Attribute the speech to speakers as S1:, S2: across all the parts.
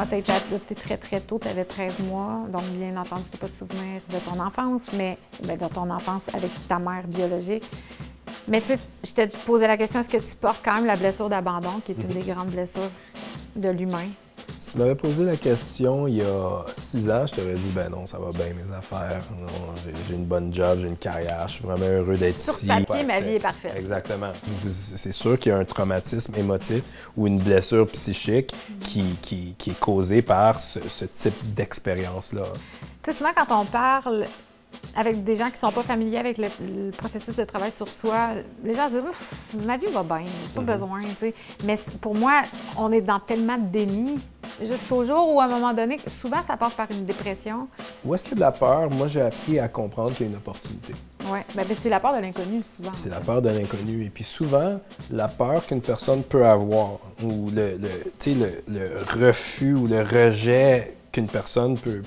S1: tu as été adoptée très, très tôt, tu avais 13 mois, donc bien entendu, tu n'as pas de souvenir de ton enfance, mais de ton enfance avec ta mère biologique. Mais tu sais, je t'ai posé la question, est-ce que tu portes quand même la blessure d'abandon, qui est une des grandes blessures de l'humain?
S2: Si tu m'avais posé la question il y a 6 ans, je t'aurais dit, ben non, ça va bien mes affaires. Non, j'ai une bonne job, j'ai une carrière, je suis vraiment heureux d'être ici.
S1: Sur papier, ma vie est parfaite.
S2: Exactement. C'est sûr qu'il y a un traumatisme émotif ou une blessure psychique qui est causée par ce type d'expérience-là.
S1: Tu sais, souvent quand on parle avec des gens qui ne sont pas familiers avec le processus de travail sur soi, les gens se disent « ma vie va bien, j'ai pas besoin », tu sais. Mais pour moi, on est dans tellement de déni jusqu'au jour où, à un moment donné, souvent, ça passe par une dépression.
S2: Où est-ce qu'il y a de la peur? Moi, j'ai appris à comprendre qu'il y a une opportunité.
S1: Oui, bien, c'est la peur de l'inconnu, souvent.
S2: C'est la peur de l'inconnu. Et puis souvent, la peur qu'une personne peut avoir, ou le refus ou le rejet qu'une personne peut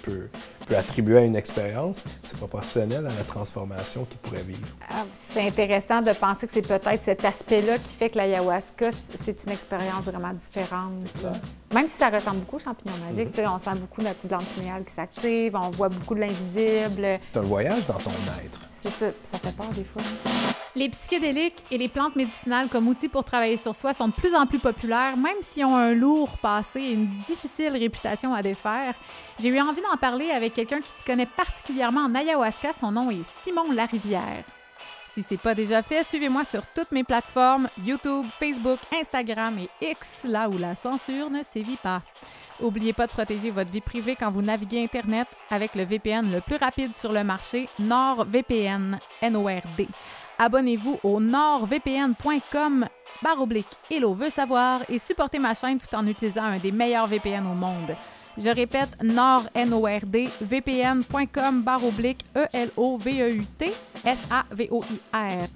S2: attribuer à une expérience, c'est proportionnel à la transformation qu'il pourrait vivre.
S1: C'est intéressant de penser que c'est peut-être cet aspect-là qui fait que l'ayahuasca, c'est une expérience vraiment différente. Même si ça ressemble beaucoup au champignon magique, on sent beaucoup de la glande pinéale qui s'active, on voit beaucoup de l'invisible.
S2: C'est un voyage dans ton être.
S1: C'est ça, ça fait peur des fois.
S3: Les psychédéliques et les plantes médicinales comme outils pour travailler sur soi sont de plus en plus populaires, même s'ils ont un lourd passé et une difficile réputation à défaire. J'ai eu envie d'en parler avec quelqu'un qui s'y connaît particulièrement en ayahuasca. Son nom est Simon Larivière. Si c'est pas déjà fait, suivez-moi sur toutes mes plateformes, YouTube, Facebook, Instagram et X, là où la censure ne sévit pas. N'oubliez pas de protéger votre vie privée quand vous naviguez Internet avec le VPN le plus rapide sur le marché, NordVPN, N-O-R-D. Abonnez-vous au nordvpn.com/Hello veut savoir et supportez ma chaîne tout en utilisant un des meilleurs VPN au monde. Je répète, nordvpn.com/VPN.com/ELOVEUT-SAVOIR.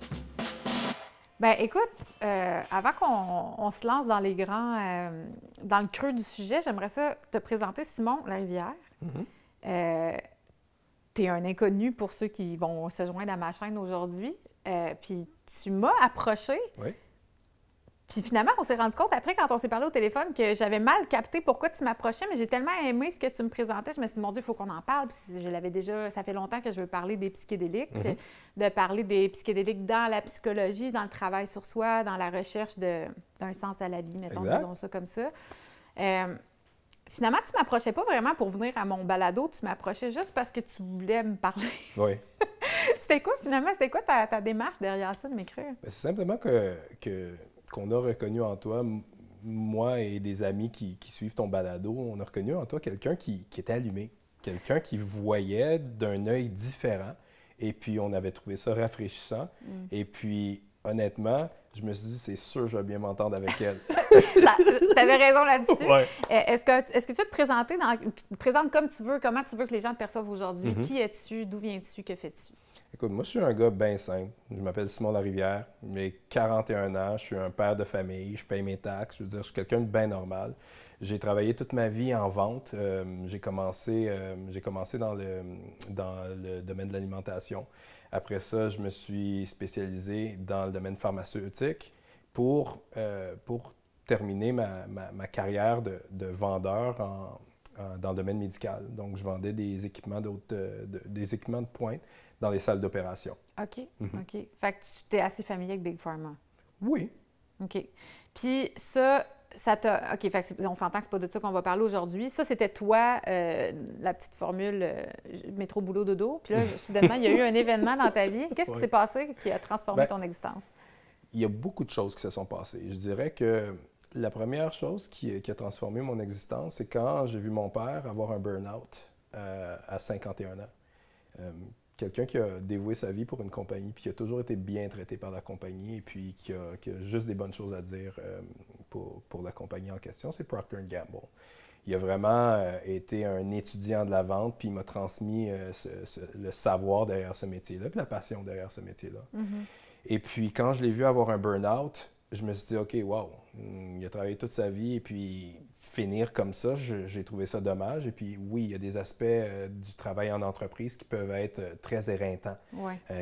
S1: Bien, écoute, avant qu'on se lance dans les grands, dans le creux du sujet, j'aimerais ça te présenter Simon Larivière. Tu es un inconnu pour ceux qui vont se joindre à ma chaîne aujourd'hui. Puis tu m'as approché.
S2: Oui.
S1: Puis finalement, on s'est rendu compte après, quand on s'est parlé au téléphone, que j'avais mal capté pourquoi tu m'approchais, mais j'ai tellement aimé ce que tu me présentais. Je me suis dit, mon Dieu, il faut qu'on en parle. Puis je l'avais déjà, ça fait longtemps que je veux parler des psychédéliques, de parler des psychédéliques dans la psychologie, dans le travail sur soi, dans la recherche d'un sens à la vie, mettons, disons ça comme ça. Finalement, tu ne m'approchais pas vraiment pour venir à mon balado, tu m'approchais juste parce que tu voulais me parler.
S2: Oui.
S1: C'était quoi, finalement? C'était quoi ta démarche derrière ça de m'écrire?
S2: C'est simplement qu'on a reconnu en toi, moi et des amis qui suivent ton balado, on a reconnu en toi quelqu'un qui était allumé, quelqu'un qui voyait d'un œil différent. Et puis, on avait trouvé ça rafraîchissant. Et puis, honnêtement, je me suis dit, c'est sûr, je vais bien m'entendre avec elle.
S1: Tu avais raison là-dessus.
S2: Ouais.
S1: Est-ce que tu veux te présenter, te présentes comme tu veux, comment tu veux que les gens te perçoivent aujourd'hui? Qui es-tu? D'où viens-tu? Que fais-tu?
S2: Écoute, moi, je suis un gars bien simple. Je m'appelle Simon Larivière. J'ai 41 ans. Je suis un père de famille. Je paye mes taxes. Je veux dire, je suis quelqu'un de bien normal. J'ai travaillé toute ma vie en vente. J'ai commencé dans le domaine de l'alimentation. Après ça, je me suis spécialisé dans le domaine pharmaceutique pour terminer ma carrière de vendeur dans le domaine médical. Donc, je vendais des équipements des équipements de pointe dans les salles d'opération.
S1: OK, OK. Fait que tu es assez familier avec Big Pharma?
S2: Oui.
S1: OK. Puis ça t'a... OK, fait que on s'entend que c'est pas de ça qu'on va parler aujourd'hui. Ça, c'était toi, la petite formule métro, boulot, dodo. Puis là, soudainement, il y a eu un événement dans ta vie. Qu'est-ce qui s'est passé qui a transformé ton existence?
S2: Il y a beaucoup de choses qui se sont passées. Je dirais que la première chose qui a transformé mon existence, c'est quand j'ai vu mon père avoir un burn-out à 51 ans. Quelqu'un qui a dévoué sa vie pour une compagnie, puis qui a toujours été bien traité par la compagnie, et puis qui a juste des bonnes choses à dire pour la compagnie en question, c'est Procter & Gamble. Il a vraiment été un étudiant de la vente, puis il m'a transmis le savoir derrière ce métier-là, puis la passion derrière ce métier-là. Et puis, quand je l'ai vu avoir un burn-out, je me suis dit, OK, wow, il a travaillé toute sa vie, et puis finir comme ça, j'ai trouvé ça dommage. Et puis oui, il y a des aspects du travail en entreprise qui peuvent être très éreintants,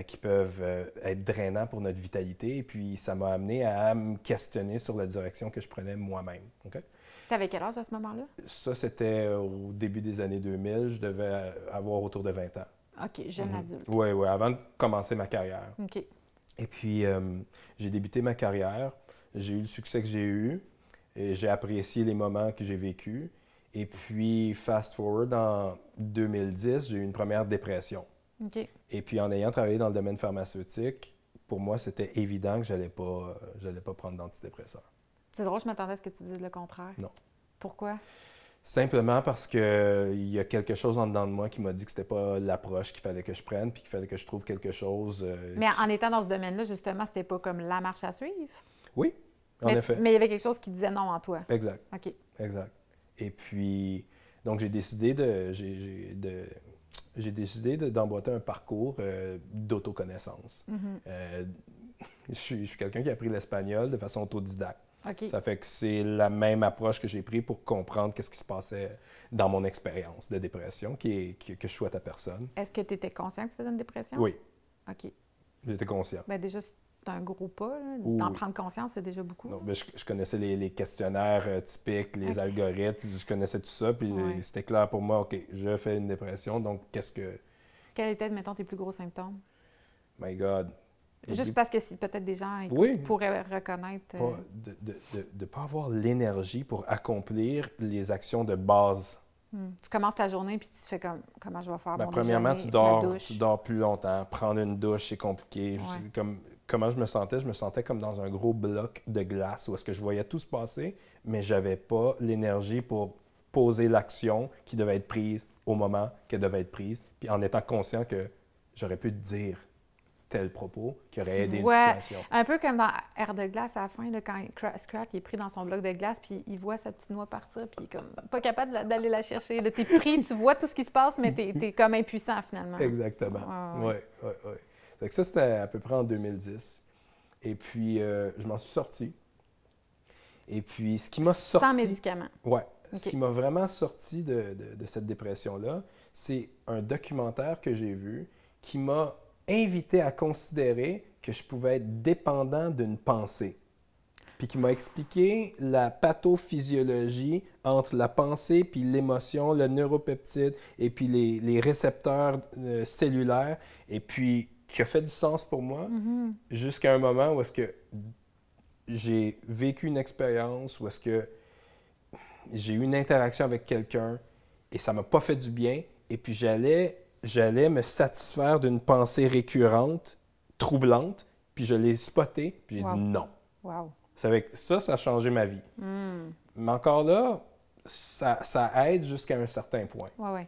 S2: qui peuvent être drainants pour notre vitalité. Et puis ça m'a amené à me questionner sur la direction que je prenais moi-même. Okay?
S1: Tu avais quel âge à ce moment-là?
S2: Ça, c'était au début des années 2000. Je devais avoir autour de 20 ans.
S1: OK, jeune adulte.
S2: Oui, oui, avant de commencer ma carrière.
S1: OK.
S2: Et puis, j'ai débuté ma carrière. J'ai eu le succès que j'ai eu. Et j'ai apprécié les moments que j'ai vécus. Et puis, fast forward, en 2010, j'ai eu une première dépression.
S1: OK.
S2: Et puis, en ayant travaillé dans le domaine pharmaceutique, pour moi, c'était évident que je n'allais pas prendre d'antidépresseurs.
S1: C'est drôle, je m'attendais à ce que tu dises le contraire.
S2: Non.
S1: Pourquoi?
S2: Simplement parce qu'il y a quelque chose en dedans de moi qui m'a dit que c'était pas l'approche qu'il fallait que je prenne, puis qu'il fallait que je trouve quelque chose...
S1: Mais en étant dans ce domaine-là, justement, c'était pas comme la marche à suivre?
S2: Oui, en effet.
S1: Mais il y avait quelque chose qui disait non en toi?
S2: Exact.
S1: OK.
S2: Exact. Et puis, donc j'ai décidé d'emboîter un parcours d'autoconnaissance. Je suis quelqu'un qui a appris l'espagnol de façon autodidacte.
S1: OK.
S2: Ça fait que c'est la même approche que j'ai prise pour comprendre qu'est-ce qui se passait dans mon expérience de dépression que je souhaite à personne.
S1: Est-ce que tu étais conscient que tu faisais une dépression?
S2: Oui.
S1: OK.
S2: J'étais conscient.
S1: Bien, déjà, c'est un gros pas. D'en prendre conscience, c'est déjà beaucoup.
S2: Non, je connaissais les questionnaires typiques, les algorithmes, je connaissais tout ça, puis c'était clair pour moi, OK, je fais une dépression, donc qu'est-ce que...
S1: Quels étaient, mettons, tes plus gros symptômes?
S2: My God!
S1: Juste parce que si peut-être des gens pourraient reconnaître...
S2: De ne pas avoir l'énergie pour accomplir les actions de base.
S1: Tu commences ta journée puis tu te fais comme comment je vais faire mon
S2: premièrement,
S1: déjeuner,
S2: tu dors plus longtemps. Prendre une douche, c'est compliqué. Comment je me sentais comme dans un gros bloc de glace où est-ce que je voyais tout se passer, mais je n'avais pas l'énergie pour poser l'action qui devait être prise au moment qu'elle devait être prise, puis en étant conscient que j'aurais pu te dire tel propos qui aurait aidé une situation.
S1: Un peu comme dans Air de glace à la fin, là, quand Scrat est pris dans son bloc de glace, puis il voit sa petite noix partir, puis il est comme pas capable d'aller la chercher. T'es pris, tu vois tout ce qui se passe, mais t'es comme impuissant finalement.
S2: Exactement. Oui. Ça, c'était à peu près en 2010. Et puis, je m'en suis sorti. Et puis, ce qui m'a sorti...
S1: Sans médicaments.
S2: Oui. Ce qui m'a vraiment sorti de cette dépression-là, c'est un documentaire que j'ai vu qui m'a invité à considérer que je pouvais être dépendant d'une pensée. Puis qui m'a expliqué la pathophysiologie entre la pensée puis l'émotion, le neuropeptide et puis les récepteurs cellulaires. Et puis, qui a fait du sens pour moi jusqu'à un moment où est-ce que j'ai vécu une expérience, où est-ce que j'ai eu une interaction avec quelqu'un et ça m'a pas fait du bien. Et puis, j'allais me satisfaire d'une pensée récurrente, troublante, puis je l'ai spotée, puis j'ai dit non.
S1: Wow.
S2: Ça a changé ma vie. Mais encore là, ça aide jusqu'à un certain point.
S1: Oui.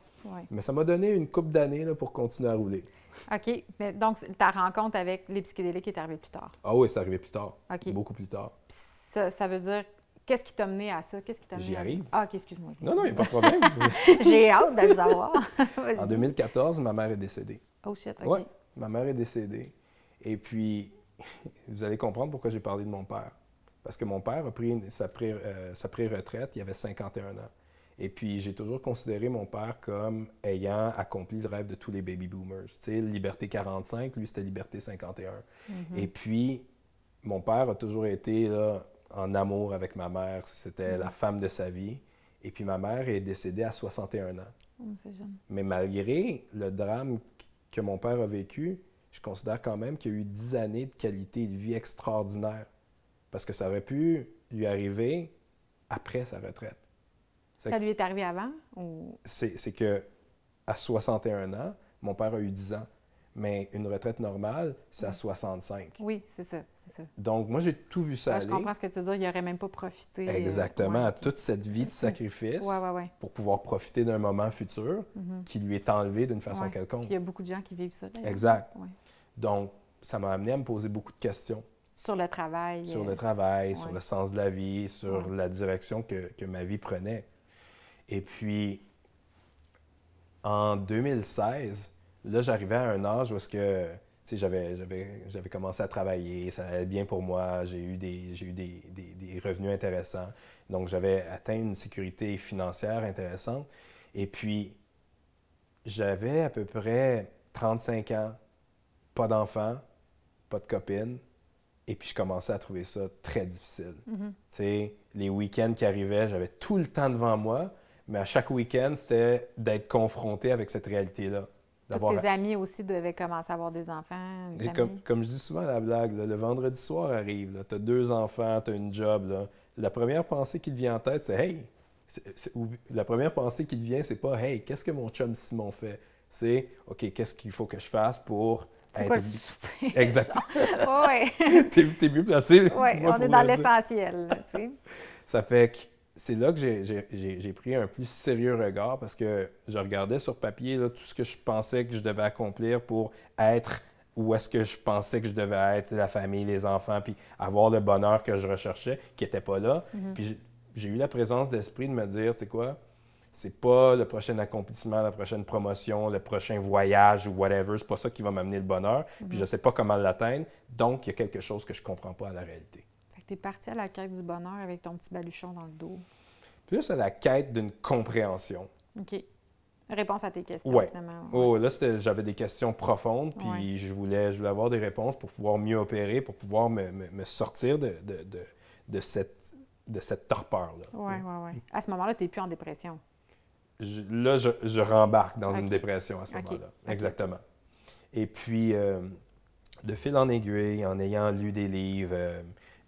S2: Mais ça m'a donné une couple d'années là, pour continuer à rouler.
S1: OK. Mais donc, ta rencontre avec les psychédéliques est arrivée plus tard?
S2: Ah oui, c'est arrivé plus tard.
S1: OK.
S2: Beaucoup plus tard.
S1: Puis ça veut dire... Qu'est-ce qui t'a mené à ça?
S2: J'y arrive.
S1: Ah, OK, excuse-moi.
S2: Non, il n'y a pas de problème.
S1: J'ai hâte de le savoir.
S2: En 2014, ma mère est décédée.
S1: Oh shit, OK.
S2: Oui, ma mère est décédée. Et puis, vous allez comprendre pourquoi j'ai parlé de mon père. Parce que mon père a pris sa pré-retraite, il avait 51 ans. Et puis, j'ai toujours considéré mon père comme ayant accompli le rêve de tous les baby boomers. Tu sais, Liberté 45, lui, c'était Liberté 51. Et puis, mon père a toujours été là, en amour avec ma mère. C'était la femme de sa vie. Et puis, ma mère est décédée à 61 ans.
S1: C'est jeune.
S2: Mais malgré le drame que mon père a vécu, je considère quand même qu'il y a eu 10 années de qualité de vie extraordinaire. Parce que ça aurait pu lui arriver après sa retraite.
S1: Ça lui est arrivé avant? Ou...
S2: C'est que à 61 ans, mon père a eu 10 ans. Mais une retraite normale, c'est à 65.
S1: Oui, c'est ça.
S2: Donc, moi, j'ai tout vu ça aller.
S1: Je comprends ce que tu veux dire. Il n'aurait même pas profité.
S2: Exactement. Toute cette vie de sacrifice pour pouvoir profiter d'un moment futur qui lui est enlevé d'une façon quelconque.
S1: Puis il y a beaucoup de gens qui vivent ça, d'ailleurs.
S2: Exact. Donc, ça m'a amené à me poser beaucoup de questions.
S1: Sur le travail.
S2: Sur le travail, sur le sens de la vie, sur la direction que ma vie prenait. Et puis, en 2016... Là, j'arrivais à un âge où j'avais commencé à travailler, ça allait bien pour moi, j'ai eu des revenus intéressants. Donc, j'avais atteint une sécurité financière intéressante. Et puis, j'avais à peu près 35 ans, pas d'enfants, pas de copine. Et puis, je commençais à trouver ça très difficile. Tu sais, les week-ends qui arrivaient, j'avais tout le temps devant moi, mais à chaque week-end, c'était d'être confronté avec cette réalité-là.
S1: Tous tes amis aussi devaient commencer à avoir des enfants.
S2: Comme je dis souvent à la blague, là, le vendredi soir arrive, tu as 2 enfants, tu as une job. Là. La première pensée qui te vient en tête, c'est « Hey! » La première pensée qui te vient, c'est pas « Hey, qu'est-ce que mon chum Simon fait? » C'est « OK, qu'est-ce qu'il faut que je fasse pour... »
S1: C'est quoi le souper?
S2: Exactement.
S1: Oui.
S2: T'es mieux placé.
S1: Oui, on est dans l'essentiel. Tu sais.
S2: Ça fait que c'est là que j'ai pris un plus sérieux regard parce que je regardais sur papier là, tout ce que je pensais que je devais accomplir pour être où est-ce que je pensais que je devais être, la famille, les enfants, puis avoir le bonheur que je recherchais, qui n'était pas là. Puis j'ai eu la présence d'esprit de me dire, tu sais quoi, c'est pas le prochain accomplissement, la prochaine promotion, le prochain voyage ou whatever, c'est pas ça qui va m'amener le bonheur, puis je sais pas comment l'atteindre, donc il y a quelque chose que je comprends pas à la réalité.
S1: Fait que t'es parti à la quête du bonheur avec ton petit baluchon dans le dos.
S2: Plus à la quête d'une compréhension.
S1: OK. Réponse à tes questions, finalement.
S2: Oh, là, j'avais des questions profondes, puis je voulais avoir des réponses pour pouvoir mieux opérer, pour pouvoir me sortir de cette torpeur-là.
S1: Oui. À ce moment-là, tu n'es plus en dépression.
S2: Je rembarque dans une dépression à ce moment-là. Exactement. Et puis, de fil en aiguille, en ayant lu des livres,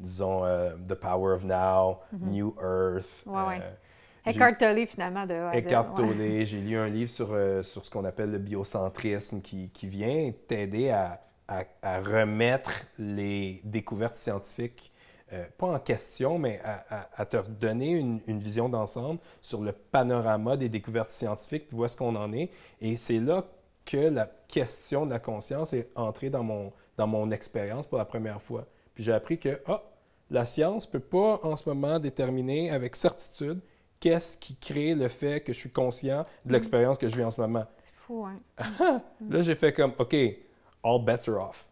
S2: disons The Power of Now, New Earth.
S1: Eckhart Tolle, finalement, de
S2: Eckhart Tolle. J'ai lu un livre sur ce qu'on appelle le biocentrisme qui vient t'aider à remettre les découvertes scientifiques, pas en question, mais à te donner une vision d'ensemble sur le panorama des découvertes scientifiques, où est-ce qu'on en est. Et c'est là que la question de la conscience est entrée dans mon expérience pour la première fois. Puis j'ai appris que la science ne peut pas en ce moment déterminer avec certitude qu'est-ce qui crée le fait que je suis conscient de l'expérience que je vis en ce moment.
S1: C'est fou, hein?
S2: Là, j'ai fait comme, OK, all bets are off.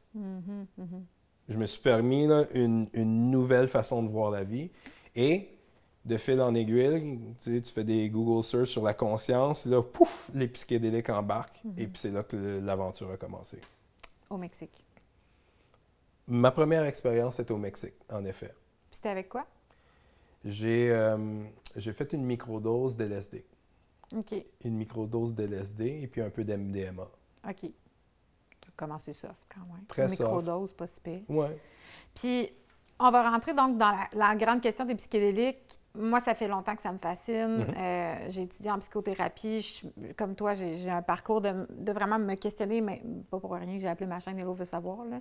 S2: Je me suis permis là, une nouvelle façon de voir la vie. Et de fil en aiguille, tu fais des Google search sur la conscience, là, pouf, les psychédéliques embarquent. Et puis c'est là que l'aventure a commencé.
S1: Au Mexique.
S2: Ma première expérience était au Mexique, en effet.
S1: Puis c'était avec quoi?
S2: J'ai fait une microdose d'LSD.
S1: OK.
S2: Une microdose d'LSD et puis un peu d'MDMA.
S1: OK. Comment c'est soft quand même.
S2: Très
S1: soft. Microdose, pas si pire.
S2: Oui.
S1: Puis, on va rentrer donc dans la grande question des psychédéliques. Moi, ça fait longtemps que ça me fascine. J'ai étudié en psychothérapie. Comme toi, j'ai un parcours de vraiment me questionner, mais pas pour rien que j'ai appelé ma chaîne Hello veut savoir. Là.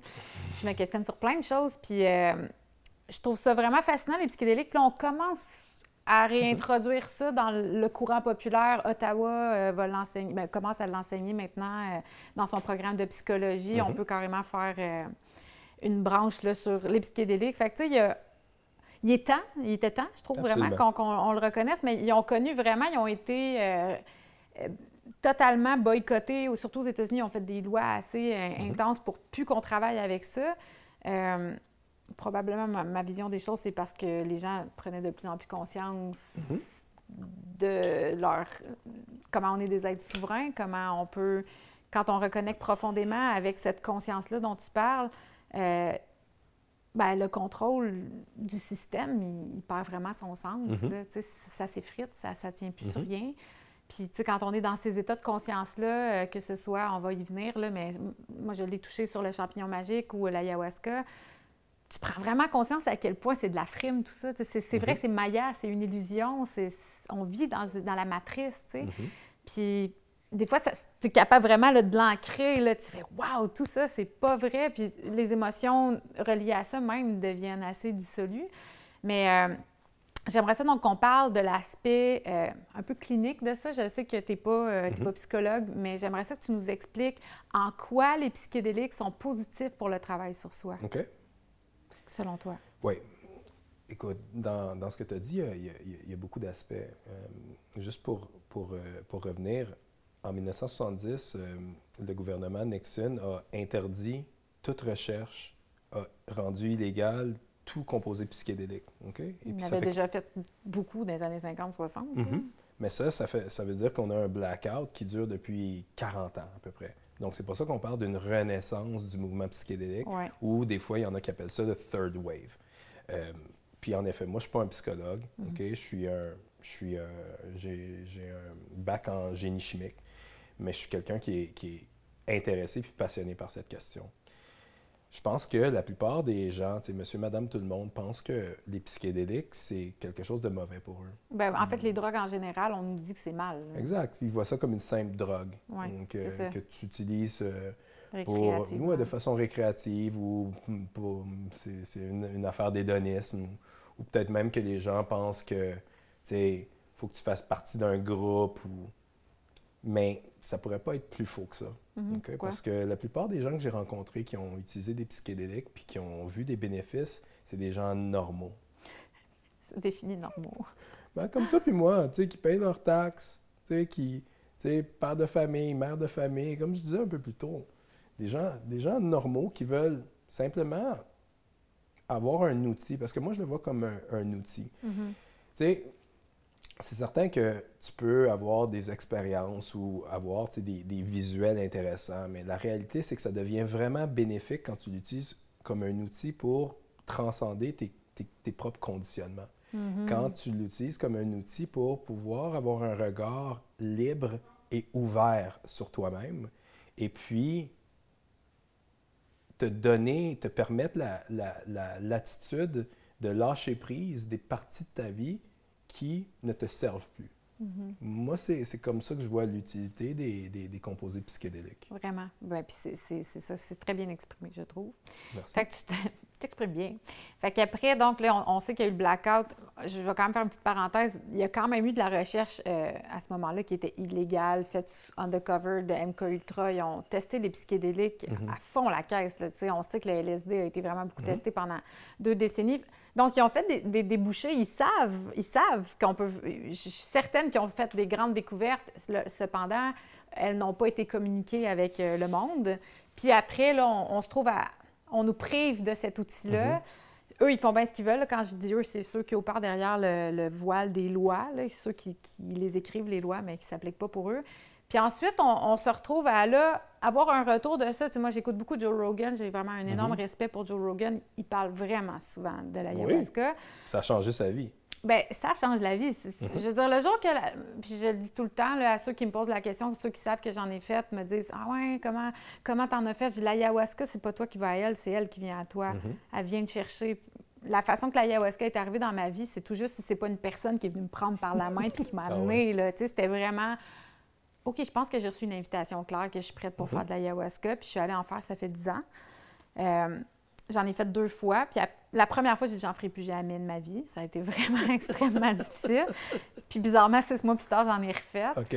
S1: Je me questionne sur plein de choses. Puis, je trouve ça vraiment fascinant, les psychédéliques. Puis là, on commence à réintroduire ça dans le courant populaire. Ottawa commence à l'enseigner maintenant dans son programme de psychologie. On peut carrément faire une branche là, sur les psychédéliques. Fait que, tu sais, il était temps, je trouve. Absolument. Vraiment, qu'on le reconnaisse, mais ils ont connu vraiment, ils ont été totalement boycottés, surtout aux États-Unis, ils ont fait des lois assez intenses pour plus qu'on travaille avec ça. Probablement, ma vision des choses, c'est parce que les gens prenaient de plus en plus conscience de comment on est des êtres souverains, comment on peut, quand on reconnecte profondément avec cette conscience-là dont tu parles, le contrôle du système, il perd vraiment son sens. Là, ça s'effrite, ça ne tient plus sur rien. Puis, tu sais, quand on est dans ces états de conscience-là, que ce soit, on va y venir, là, mais moi, je l'ai touché sur le champignon magique ou l'ayahuasca, tu prends vraiment conscience à quel point c'est de la frime, tout ça. C'est vrai que c'est Maya, c'est une illusion, on vit dans la matrice, tu sais. Puis, des fois, tu es capable vraiment là, de l'ancrer, là, tu fais « wow, tout ça, c'est pas vrai ». Puis les émotions reliées à ça même deviennent assez dissolues. Mais j'aimerais ça donc qu'on parle de l'aspect un peu clinique de ça. Je sais que tu n'es pas psychologue, mais j'aimerais ça que tu nous expliques en quoi les psychédéliques sont positifs pour le travail sur soi.
S2: OK.
S1: Selon toi.
S2: Oui. Écoute, dans ce que tu as dit, il y a beaucoup d'aspects. Juste pour revenir, en 1970, le gouvernement Nixon a interdit toute recherche, a rendu illégal tout composé psychédélique. OK? Et
S1: Il
S2: puis,
S1: en
S2: ça
S1: avait
S2: fait
S1: déjà fait beaucoup dans les années 50-60.
S2: Mais ça veut dire qu'on a un blackout qui dure depuis 40 ans à peu près. Donc, c'est pour ça qu'on parle d'une renaissance du mouvement psychédélique,
S1: Ouais.
S2: ou des fois, il y en a qui appellent ça le third wave. Puis en effet, moi, je ne suis pas un psychologue. OK? J'ai un bac en génie chimique, mais je suis quelqu'un qui est intéressé et passionné par cette question. Je pense que la plupart des gens, monsieur, madame, tout le monde, pensent que les psychédéliques, c'est quelque chose de mauvais pour eux.
S1: Ben, en fait, les drogues en général, on nous dit que c'est mal. Là.
S2: Exact. Ils voient ça comme une simple drogue
S1: c'est ça.
S2: que tu utilises
S1: Récréativement.
S2: de façon récréative ou c'est une affaire d'hédonisme. Ou peut-être même que les gens pensent que, faut que tu fasses partie d'un groupe. Mais ça pourrait pas être plus faux que ça. Okay? Parce que la plupart des gens que j'ai rencontrés qui ont utilisé des psychédéliques puis qui ont vu des bénéfices, c'est des gens normaux.
S1: C'est défini normaux.
S2: Ben, comme toi puis moi, qui payent leurs taxes, qui, père de famille, mère de famille, comme je disais un peu plus tôt. Des gens normaux qui veulent simplement avoir un outil, parce que moi, je le vois comme un outil. C'est certain que tu peux avoir des expériences ou avoir des visuels intéressants, mais la réalité, c'est que ça devient vraiment bénéfique quand tu l'utilises comme un outil pour transcender tes propres conditionnements. Quand tu l'utilises comme un outil pour pouvoir avoir un regard libre et ouvert sur toi-même, et puis te permettre l'attitude de lâcher prise des parties de ta vie qui ne te servent plus. Moi, c'est comme ça que je vois l'utilité des composés psychédéliques.
S1: Vraiment. Ben, puis c'est ça, c'est très bien exprimé, je trouve.
S2: Merci.
S1: Fait que tu t'exprimes bien. Fait qu'après, donc, là, on sait qu'il y a eu le blackout. Je vais quand même faire une petite parenthèse. Il y a quand même eu de la recherche à ce moment-là qui était illégale, faite undercover de MK Ultra. Ils ont testé les psychédéliques à fond la caisse. Là, on sait que le LSD a été vraiment beaucoup testé pendant 2 décennies. Donc, ils ont fait des débouchés. Ils savent qu'on peut... Je suis certaine qu'ils ont fait des grandes découvertes. Cependant, elles n'ont pas été communiquées avec le monde. Puis après, là, on se trouve on nous prive de cet outil-là. Eux, ils font bien ce qu'ils veulent. Là. Quand je dis eux, c'est ceux qui opèrent derrière le voile des lois. Là. C'est ceux qui les écrivent, les lois, mais qui ne s'appliquent pas pour eux. Puis ensuite, on se retrouve à avoir un retour de ça. Tu sais, moi, j'écoute beaucoup Joe Rogan. J'ai vraiment un énorme respect pour Joe Rogan. Il parle vraiment souvent de l'ayahuasca.
S2: Oui. Ça a changé sa vie.
S1: Bien, ça change la vie. Je veux dire, le jour que... Puis je le dis tout le temps là, à ceux qui me posent la question, ceux qui savent que j'en ai fait, me disent « Ah ouais, comment t'en as fait? » Je dis « L'ayahuasca, c'est pas toi qui vas à elle, c'est elle qui vient à toi. Elle vient te chercher. » La façon que l'ayahuasca est arrivée dans ma vie, c'est tout juste si c'est pas une personne qui est venue me prendre par la main puis qui m'a amenée. Tu sais, c'était vraiment... OK, je pense que j'ai reçu une invitation claire, que je suis prête pour faire de l'ayahuasca, puis je suis allée en faire, ça fait 10 ans. J'en ai fait 2 fois, puis la première fois, j'ai dit, j'en ferai plus jamais de ma vie. Ça a été vraiment extrêmement difficile. Puis bizarrement, 6 mois plus tard, j'en ai refait.
S2: OK.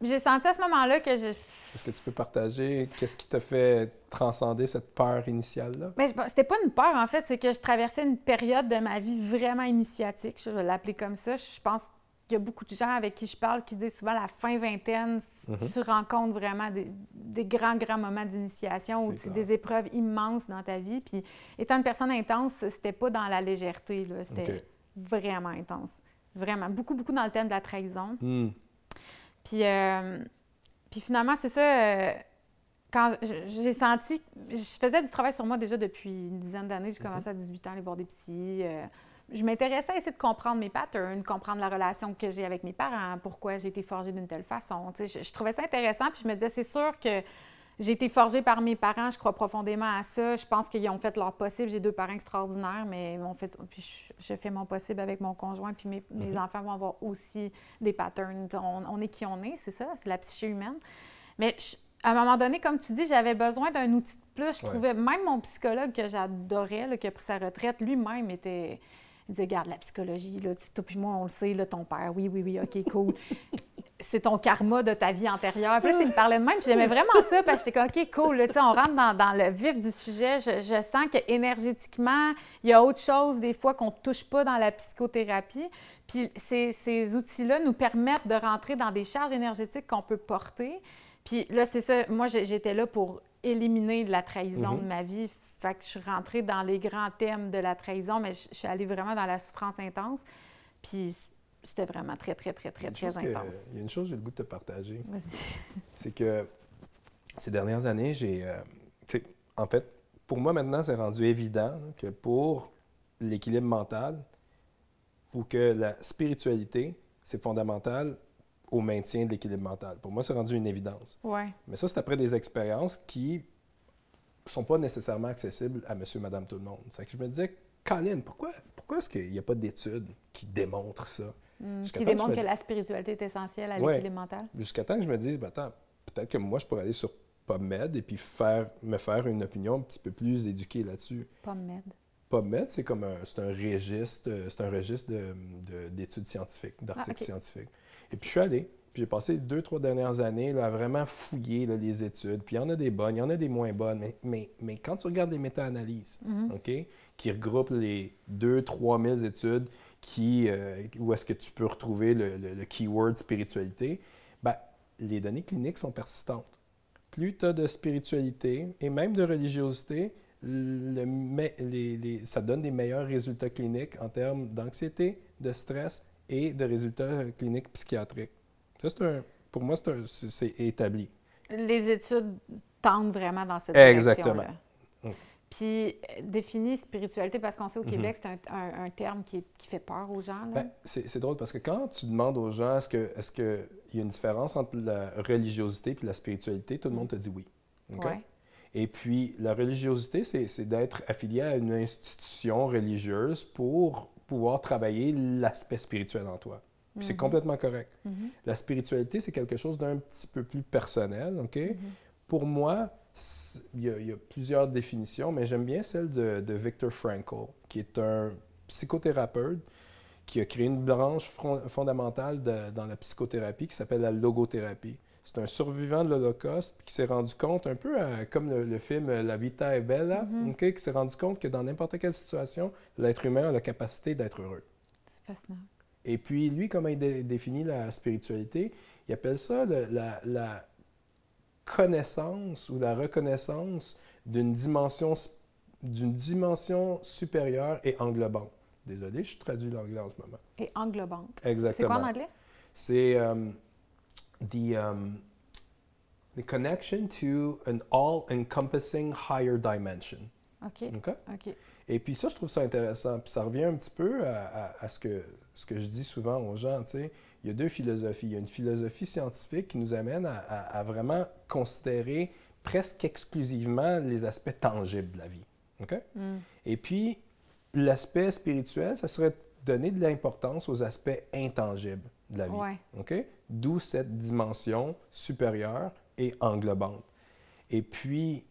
S1: J'ai senti à ce moment-là que
S2: Est-ce que tu peux partager qu'est-ce qui t'a fait transcender cette peur initiale-là?
S1: Bien, c'était pas une peur, en fait, c'est que je traversais une période de ma vie vraiment initiatique, je vais l'appeler comme ça. Je pense qu'il y a beaucoup de gens avec qui je parle qui disent souvent la fin vingtaine, tu rencontres vraiment des grands moments d'initiation ou des épreuves immenses dans ta vie. Puis, étant une personne intense, c'était pas dans la légèreté, là. C'était vraiment intense. Vraiment. Beaucoup dans le thème de la trahison. Puis finalement, c'est ça... quand j'ai senti... Je faisais du travail sur moi déjà depuis une dizaine d'années. J'ai commencé à 18 ans à aller voir des psys. Je m'intéressais à essayer de comprendre mes patterns, comprendre la relation que j'ai avec mes parents, pourquoi j'ai été forgée d'une telle façon. Je trouvais ça intéressant, puis je me disais, c'est sûr que j'ai été forgée par mes parents, je crois profondément à ça. Je pense qu'ils ont fait leur possible. J'ai 2 parents extraordinaires, mais puis je fais mon possible avec mon conjoint, puis mes enfants vont avoir aussi des patterns. On est qui on est, c'est ça, c'est la psyché humaine. Mais à un moment donné, comme tu dis, j'avais besoin d'un outil de plus. Je trouvais, même mon psychologue que j'adorais, là, qui a pris sa retraite, lui-même était... Il disait, regarde, la psychologie, là, toi puis moi, on le sait, là, ton père, oui, OK, cool. C'est ton karma de ta vie antérieure. Puis là, il me parlait de même, puis j'aimais vraiment ça, parce que j'étais comme, OK, cool, là, on rentre dans le vif du sujet. Je sens qu'énergétiquement, il y a autre chose, des fois, qu'on ne touche pas dans la psychothérapie. Puis ces outils-là nous permettent de rentrer dans des charges énergétiques qu'on peut porter. Puis là, c'est ça, moi, j'étais là pour éliminer de la trahison de ma vie. Fait que je suis rentrée dans les grands thèmes de la trahison, mais je suis allée vraiment dans la souffrance intense. Puis c'était vraiment très, très, très, très, très intense.
S2: Il y a une chose que j'ai le goût de te partager.
S1: Vas-y.
S2: C'est que ces dernières années, en fait, pour moi maintenant, c'est rendu évident là, que pour l'équilibre mental ou que la spiritualité, c'est fondamental au maintien de l'équilibre mental. Pour moi, c'est rendu une évidence.
S1: Ouais.
S2: Mais ça, c'est après des expériences qui ne sont pas nécessairement accessibles à monsieur, madame, tout le monde. C'est que je me disais, Colin, pourquoi est-ce qu'il n'y a pas d'études qui démontrent ça?
S1: Qui démontrent que la spiritualité est essentielle à l'équilibre mental?
S2: Jusqu'à temps que je me dise, attends, peut-être que moi, je pourrais aller sur PubMed et puis me faire une opinion un petit peu plus éduquée là-dessus.
S1: PubMed.
S2: PubMed, c'est comme c'est un registre d'études scientifiques, d'articles scientifiques. Et puis je suis allé, puis j'ai passé 2-3 dernières années là, à vraiment fouiller là, les études. Puis il y en a des bonnes, il y en a des moins bonnes, mais quand tu regardes les méta-analyses, OK, qui regroupent les 2-3 000 études où est-ce que tu peux retrouver le keyword spiritualité, ben, les données cliniques sont persistantes. Plus tu as de spiritualité et même de religiosité, ça donne des meilleurs résultats cliniques en termes d'anxiété, de stress et de résultats cliniques psychiatriques. Ça, pour moi, c'est établi.
S1: Les études tendent vraiment dans cette direction-là.
S2: Exactement.
S1: Puis, définir spiritualité, parce qu'on sait au Québec, c'est un terme qui fait peur aux gens. Là.
S2: Ben, c'est drôle parce que quand tu demandes aux gens est-ce qu'il y a une différence entre la religiosité et la spiritualité, tout le monde te dit oui. Okay?
S1: Ouais.
S2: Et puis, la religiosité, c'est d'être affilié à une institution religieuse pour pouvoir travailler l'aspect spirituel en toi. Puis c'est complètement correct. La spiritualité, c'est quelque chose d'un petit peu plus personnel, OK? Pour moi, il y a plusieurs définitions, mais j'aime bien celle de Viktor Frankl, qui est un psychothérapeute qui a créé une branche fondamentale dans la psychothérapie qui s'appelle la logothérapie. C'est un survivant de l'Holocauste qui s'est rendu compte, un peu comme le film La Vita è Bella, okay, qui s'est rendu compte que dans n'importe quelle situation, l'être humain a la capacité d'être heureux.
S1: C'est fascinant.
S2: Et puis, lui, comment il définit la spiritualité, il appelle ça la connaissance ou la reconnaissance d'une dimension supérieure et englobante. Désolé, je traduis l'anglais en ce moment.
S1: Et englobante.
S2: Exactement.
S1: C'est quoi en anglais?
S2: C'est the connection to an all-encompassing higher dimension.
S1: OK.
S2: OK? Et puis ça, je trouve ça intéressant. Puis ça revient un petit peu à ce que je dis souvent aux gens, tu sais. Il y a deux philosophies. Il y a une philosophie scientifique qui nous amène à vraiment considérer presque exclusivement les aspects tangibles de la vie. OK? Et puis, l'aspect spirituel, ça serait donner de l'importance aux aspects intangibles de la vie.
S1: Ouais.
S2: OK? D'où cette dimension supérieure et englobante. Et puis,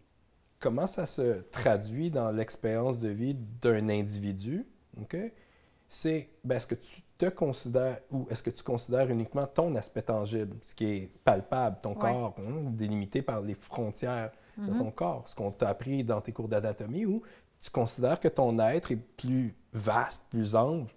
S2: comment ça se traduit dans l'expérience de vie d'un individu? OK? C'est, est-ce que tu te considères ou est-ce que tu considères uniquement ton aspect tangible, ce qui est palpable, ton corps, délimité par les frontières de ton corps, ce qu'on t'a appris dans tes cours d'anatomie, ou tu considères que ton être est plus vaste, plus ample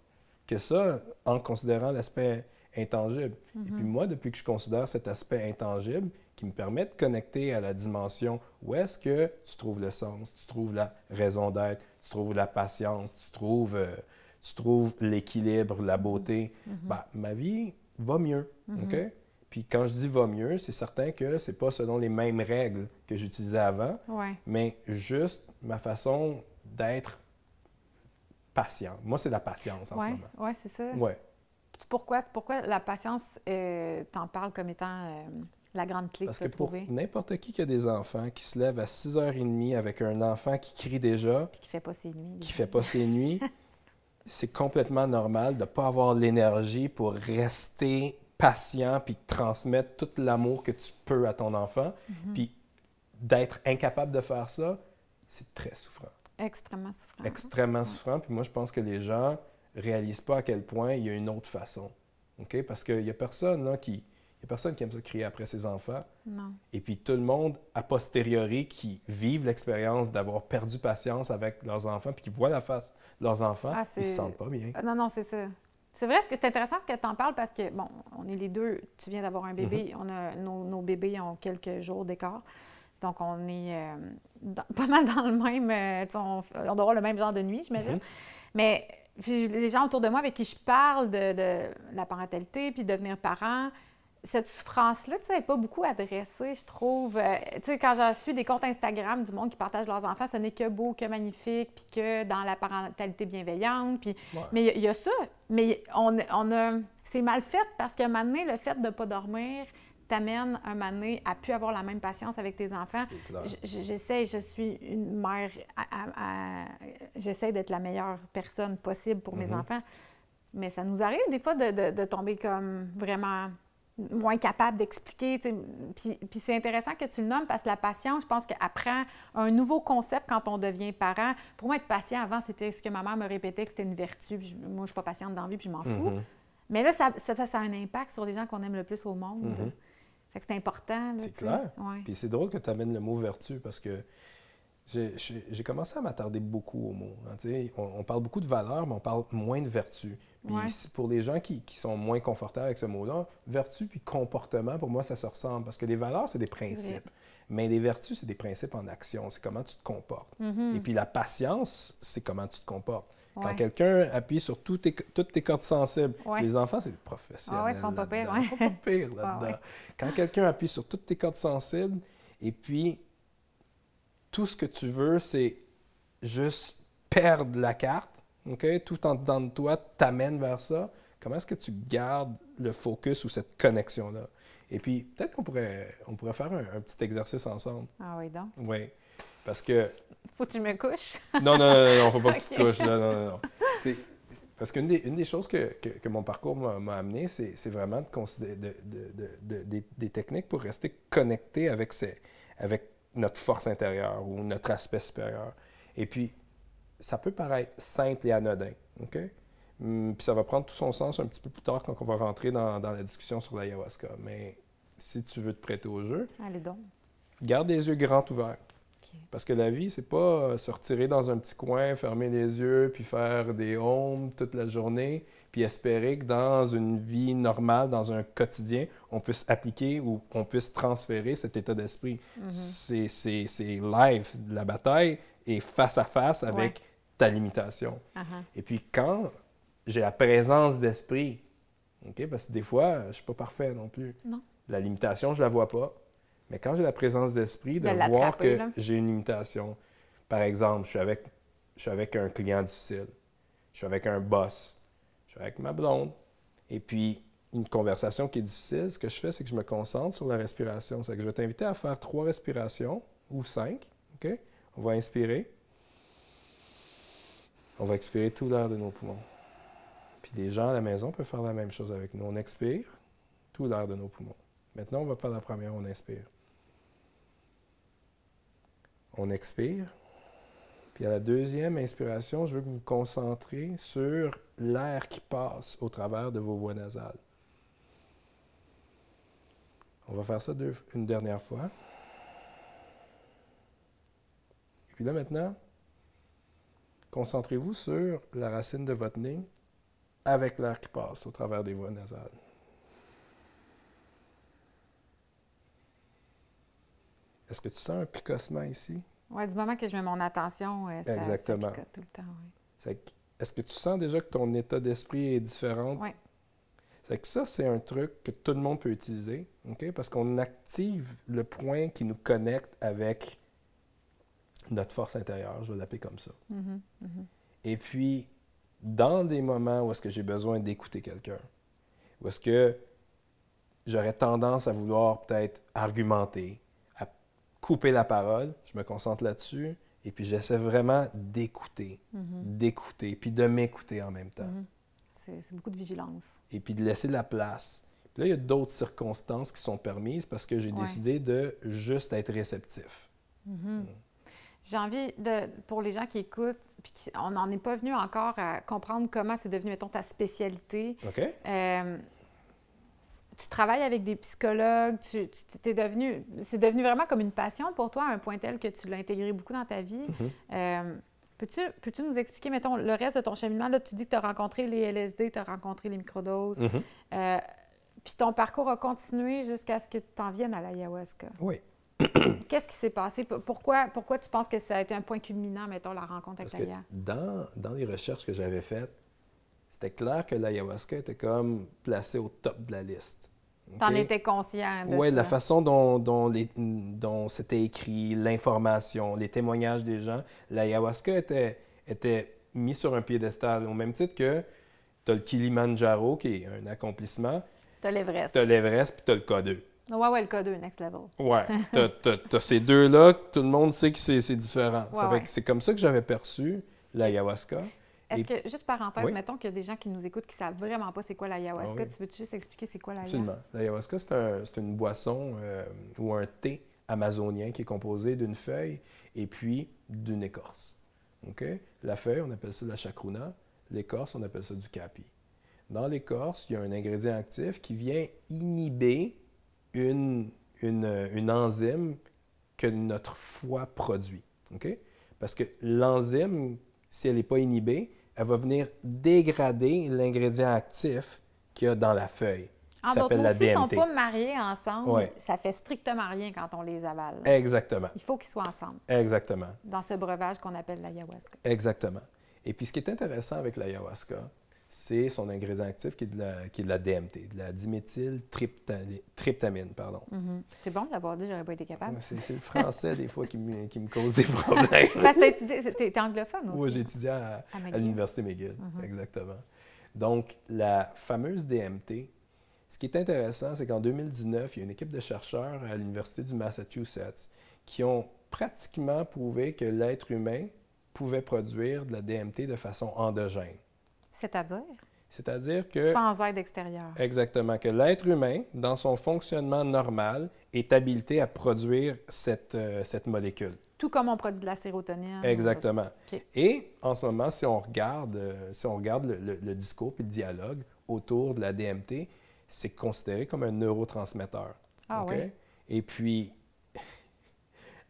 S2: que ça, en considérant l'aspect intangible. Et puis moi, depuis que je considère cet aspect intangible, qui me permet de connecter à la dimension où est-ce que tu trouves le sens, tu trouves la raison d'être, tu trouves la patience, tu trouves l'équilibre, la beauté, ma vie va mieux. OK? Puis quand je dis va mieux, c'est certain que c'est pas selon les mêmes règles que j'utilisais avant, mais juste ma façon d'être patient. Moi, c'est la patience en ce moment.
S1: Oui, c'est ça.
S2: Ouais.
S1: Pourquoi la patience, t'en parles comme étant la grande clé
S2: Parce
S1: que tu as trouvée?
S2: Pour n'importe qui a des enfants, qui se lève à 6h30 avec un enfant qui crie déjà,
S1: Puis qui fait pas ses nuits.
S2: qui fait pas ses nuits, c'est complètement normal de ne pas avoir l'énergie pour rester patient puis transmettre tout l'amour que tu peux à ton enfant. Puis d'être incapable de faire ça, c'est très souffrant.
S1: Extrêmement souffrant.
S2: Extrêmement souffrant. Puis moi, je pense que les gens ne réalisent pas à quel point il y a une autre façon. OK? Parce qu'il n'y a personne là, qui aime ça crier après ses enfants.
S1: Non.
S2: Et puis tout le monde, a posteriori, qui vivent l'expérience d'avoir perdu patience avec leurs enfants puis qui voient la face de leurs enfants, ils ne se sentent pas bien.
S1: Non, c'est ça. C'est vrai, c'est intéressant que tu en parles parce que, bon, on est les deux, tu viens d'avoir un bébé, on a, nos bébés ont quelques jours d'écart. Donc, on est pas mal dans le même... on doit avoir le même genre de nuit, j'imagine. Mais puis, les gens autour de moi avec qui je parle de la parentalité puis de devenir parent, cette souffrance-là, tu sais, elle n'est pas beaucoup adressée, je trouve. Tu sais, quand je suis des comptes Instagram du monde qui partagent leurs enfants, ce n'est que beau, que magnifique, puis que dans la parentalité bienveillante. Puis... Mais il y a ça. Mais on a... C'est mal fait parce qu'à un moment donné, le fait de ne pas dormir t'amène un moment donné à plus avoir la même patience avec tes enfants. J'essaie, je suis une mère, j'essaie d'être la meilleure personne possible pour mes enfants, mais ça nous arrive des fois de tomber comme vraiment moins capable d'expliquer. Puis c'est intéressant que tu le nommes parce que la patience, je pense qu'elle apprend un nouveau concept quand on devient parent. Pour moi, être patient avant, c'était ce que ma mère me répétait que c'était une vertu. Puis moi, je ne suis pas patiente dans la vie, puis je m'en fous. Mais là, ça a un impact sur les gens qu'on aime le plus au monde. Fait que c'est important.
S2: C'est clair.
S1: Ouais.
S2: Puis c'est drôle que tu amènes le mot vertu parce que j'ai commencé à m'attarder beaucoup aux mots. Hein, on parle beaucoup de valeur, mais on parle moins de vertu. Puis pour les gens qui sont moins confortables avec ce mot-là, vertu puis comportement, pour moi, ça se ressemble. Parce que les valeurs, c'est des principes. Mais les vertus, c'est des principes en action. C'est comment tu te comportes. Et puis la patience, c'est comment tu te comportes. Quand quelqu'un appuie sur toutes tes cordes sensibles, les enfants, c'est des professionnels.
S1: Ils sont pas pires.
S2: Ils sont pas pires là-dedans. Quand quelqu'un appuie sur toutes tes cordes sensibles, et puis tout ce que tu veux, c'est juste perdre la carte, OK? Tout en dedans de toi t'amène vers ça. Comment est-ce que tu gardes le focus ou cette connexion-là? Et puis, peut-être qu'on pourrait faire un petit exercice ensemble.
S1: Ah oui, donc?
S2: Oui. Parce que...
S1: Faut que tu me couches?
S2: Non, faut pas que tu te couches. Non. Parce qu'une des choses que mon parcours m'a amené, c'est vraiment de considérer des techniques pour rester connecté avec notre force intérieure ou notre aspect supérieur. Et puis, ça peut paraître simple et anodin, OK? Puis ça va prendre tout son sens un petit peu plus tard quand on va rentrer dans la discussion sur l'ayahuasca. Mais si tu veux te prêter au jeu,
S1: allez donc.
S2: Garde les yeux grands ouverts. Okay. Parce que la vie, c'est pas se retirer dans un petit coin, fermer les yeux, puis faire des ohms toute la journée, puis espérer que dans une vie normale, dans un quotidien, on puisse appliquer ou on puisse transférer cet état d'esprit. C'est live. La bataille est face à face avec ta limitation. Et puis quand j'ai la présence d'esprit, OK, parce que des fois, je ne suis pas parfait non plus.
S1: Non.
S2: La limitation, je ne la vois pas. Mais quand j'ai la présence d'esprit, de voir que j'ai une limitation, par exemple, je suis avec un client difficile, je suis avec un boss, je suis avec ma blonde, et puis une conversation qui est difficile, ce que je fais, c'est que je me concentre sur la respiration. C'est que je vais t'inviter à faire 3 respirations, ou 5, OK? On va inspirer. On va expirer tout l'air de nos poumons. Puis les gens à la maison peuvent faire la même chose avec nous. On expire tout l'air de nos poumons. Maintenant, on va faire la première, on inspire. On expire. Puis à la deuxième inspiration, je veux que vous vous concentrez sur l'air qui passe au travers de vos voies nasales. On va faire ça une dernière fois. Et puis là maintenant, concentrez-vous sur la racine de votre nez avec l'air qui passe au travers des voies nasales. Est-ce que tu sens un picossement ici?
S1: Oui, du moment que je mets mon attention, ça picote tout le temps. Oui.
S2: Est-ce que tu sens déjà que ton état d'esprit est différent?
S1: Oui.
S2: C'est que ça, c'est un truc que tout le monde peut utiliser, OK? Parce qu'on active le point qui nous connecte avec notre force intérieure, je vais l'appeler comme ça. Et puis, dans des moments où est-ce que j'ai besoin d'écouter quelqu'un, où est-ce que j'aurais tendance à vouloir peut-être argumenter, à couper la parole, je me concentre là-dessus et puis j'essaie vraiment d'écouter, puis de m'écouter en même temps.
S1: C'est beaucoup de vigilance.
S2: Et puis de laisser de la place. Puis là, il y a d'autres circonstances qui sont permises parce que j'ai décidé de juste être réceptif.
S1: J'ai envie pour les gens qui écoutent, puis on n'en est pas venu encore à comprendre comment c'est devenu, mettons, ta spécialité.
S2: OK.
S1: Tu travailles avec des psychologues, c'est devenu vraiment comme une passion pour toi, à un point tel que tu l'as intégré beaucoup dans ta vie. Peux-tu nous expliquer, mettons, le reste de ton cheminement? Là, tu dis que tu as rencontré les LSD, tu as rencontré les microdoses. Puis ton parcours a continué jusqu'à ce que tu t'en viennes à l'ayahuasca.
S2: Oui.
S1: Qu'est-ce qui s'est passé? Pourquoi tu penses que ça a été un point culminant, mettons, la rencontre avec
S2: Parce que
S1: Laïa?
S2: dans les recherches que j'avais faites, c'était clair que l'ayahuasca était comme placé au top de la liste.
S1: T'en étais conscient de ça?
S2: Oui, la façon dont c'était écrit, l'information, les témoignages des gens, l'ayahuasca était mis sur un piédestal, au même titre que tu as le Kilimandjaro, qui est un accomplissement,
S1: T'as l'Everest.
S2: tu as l'Everest, puis tu as le K2.
S1: Ouais, le K2, next level.
S2: Ouais, t'as ces deux-là, tout le monde sait que c'est différent. Ça fait que c'est comme ça que j'avais perçu l'ayahuasca.
S1: Est-ce que, juste parenthèse,
S2: Oui.
S1: mettons qu'il y a des gens qui nous écoutent qui ne savent vraiment pas c'est quoi l'ayahuasca.
S2: Ah oui.
S1: Tu veux-tu juste expliquer c'est quoi l'ayahuasca?
S2: Absolument. L'ayahuasca, c'est une boisson ou un thé amazonien qui est composé d'une feuille et puis d'une écorce. OK? La feuille, on appelle ça de la chacruna. L'écorce, on appelle ça du capi. Dans l'écorce, il y a un ingrédient actif qui vient inhiber une enzyme que notre foie produit. OK? Parce que l'enzyme, si elle n'est pas inhibée, elle va venir dégrader l'ingrédient actif qu'il y a dans la feuille.
S1: En d'autres mots, s'ils ne sont pas mariés ensemble, ça fait strictement rien quand on les avale.
S2: Exactement.
S1: Il faut qu'ils soient ensemble.
S2: Exactement.
S1: Dans ce breuvage qu'on appelle l'ayahuasca.
S2: Exactement. Et puis, ce qui est intéressant avec l'ayahuasca, c'est son ingrédient actif qui est de la DMT, de la diméthyltryptamine, pardon.
S1: C'est bon de l'avoir dit, j'aurais pas été capable.
S2: C'est le français, des fois, qui me cause des problèmes.
S1: Parce que t'es anglophone aussi.
S2: Oui, j'ai étudié à l'Université McGill, exactement. Donc, la fameuse DMT, ce qui est intéressant, c'est qu'en 2019, il y a une équipe de chercheurs à l'Université du Massachusetts qui ont pratiquement prouvé que l'être humain pouvait produire de la DMT de façon endogène.
S1: C'est-à-dire?
S2: C'est-à-dire que...
S1: Sans aide extérieure.
S2: Exactement, que l'être humain, dans son fonctionnement normal, est habilité à produire cette molécule.
S1: Tout comme on produit de la sérotonine.
S2: Exactement.
S1: Okay.
S2: Et en ce moment, si on regarde le discours et le dialogue autour de la DMT, c'est considéré comme un neurotransmetteur.
S1: Ah
S2: okay?
S1: Oui?
S2: Et puis,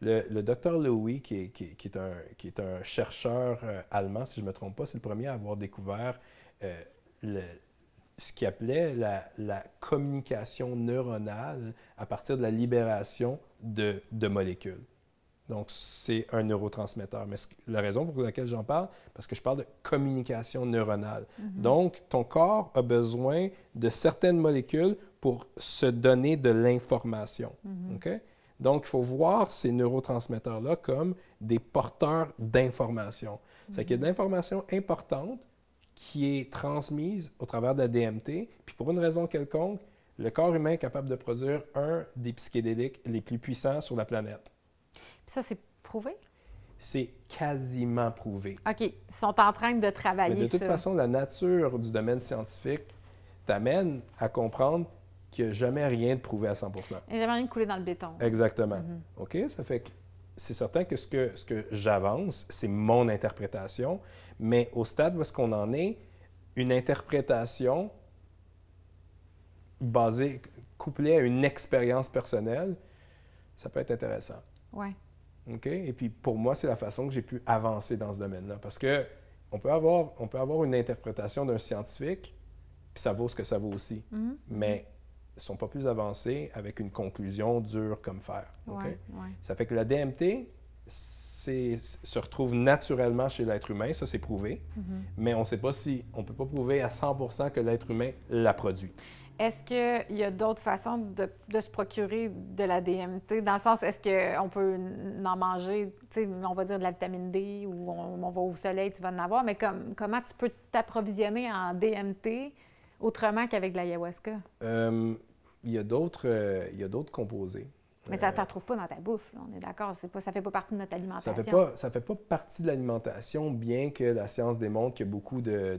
S2: le Dr. Lowy, qui est un chercheur allemand, si je ne me trompe pas, c'est le premier à avoir découvert ce qu'il appelait la communication neuronale à partir de la libération de molécules. Donc, c'est un neurotransmetteur. Mais la raison pour laquelle j'en parle, parce que je parle de communication neuronale. Donc, ton corps a besoin de certaines molécules pour se donner de l'information. OK? Donc, il faut voir ces neurotransmetteurs-là comme des porteurs d'informations. C'est qu'il y a de l'information importante qui est transmise au travers de la DMT, puis pour une raison quelconque, le corps humain est capable de produire un des psychédéliques les plus puissants sur la planète.
S1: Puis ça, c'est prouvé?
S2: C'est quasiment prouvé.
S1: OK. Ils sont en train de travailler ça.
S2: Mais de toute façon, la nature du domaine scientifique t'amène à comprendre qu'il n'y a jamais rien de prouvé à 100 %.
S1: Il n'y a jamais rien de coulé dans le béton.
S2: Exactement. OK? Ça fait que c'est certain que ce que j'avance, c'est mon interprétation, mais au stade où est-ce qu'on en est, une interprétation couplée à une expérience personnelle, ça peut être intéressant.
S1: Oui.
S2: OK? Et puis, pour moi, c'est la façon que j'ai pu avancer dans ce domaine-là. Parce que on peut avoir une interprétation d'un scientifique, puis ça vaut ce que ça vaut aussi. Mais ils ne sont pas plus avancés avec une conclusion dure comme fer. Okay?
S1: Ouais.
S2: Ça fait que la DMT se retrouve naturellement chez l'être humain, ça c'est prouvé, mais on ne sait pas si, on ne peut pas prouver à 100 % que l'être humain la produit.
S1: Est-ce qu'il y a d'autres façons de se procurer de la DMT? Dans le sens, est-ce qu'on peut en manger, on va dire de la vitamine D, ou on va au soleil, tu vas en avoir, mais comment tu peux t'approvisionner en DMT autrement qu'avec de l'ayahuasca?
S2: Il y a d'autres composés.
S1: Mais tu n'en trouves pas dans ta bouffe, là, on est d'accord, ça ne fait pas partie de notre alimentation.
S2: Ça fait pas partie de l'alimentation, bien que la science démontre qu'il y a beaucoup de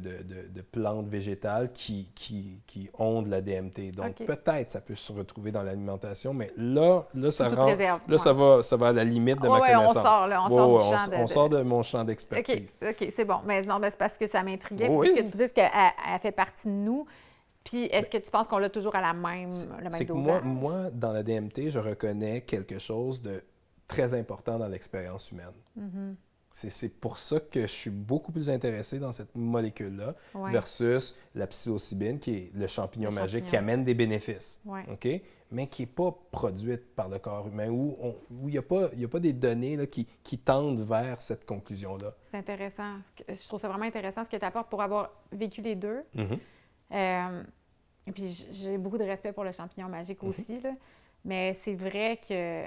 S2: plantes végétales qui ont de la DMT. Donc, peut-être ça peut se retrouver dans l'alimentation, mais là ça va à la limite de ma connaissance. On sort de mon champ d'expertise.
S1: OK, c'est bon. Mais non, c'est parce que ça m'intriguait. Oui. Que tu dises qu'elle fait partie de nous. Puis, est-ce que tu penses qu'on l'a toujours à le même dosage?
S2: Que moi, dans la DMT, je reconnais quelque chose de très important dans l'expérience humaine. C'est pour ça que je suis beaucoup plus intéressé dans cette molécule-là
S1: Ouais.
S2: versus la psilocybine, qui est le champignon
S1: Le
S2: magique
S1: champignon.
S2: qui amène des bénéfices,
S1: Ouais.
S2: OK? Mais qui n'est pas produite par le corps humain, où il n'y a pas des données là, qui tendent vers cette conclusion-là.
S1: C'est intéressant. Je trouve ça vraiment intéressant ce que tu apportes pour avoir vécu les deux. Et puis, j'ai beaucoup de respect pour le champignon magique aussi, là. Mais c'est vrai que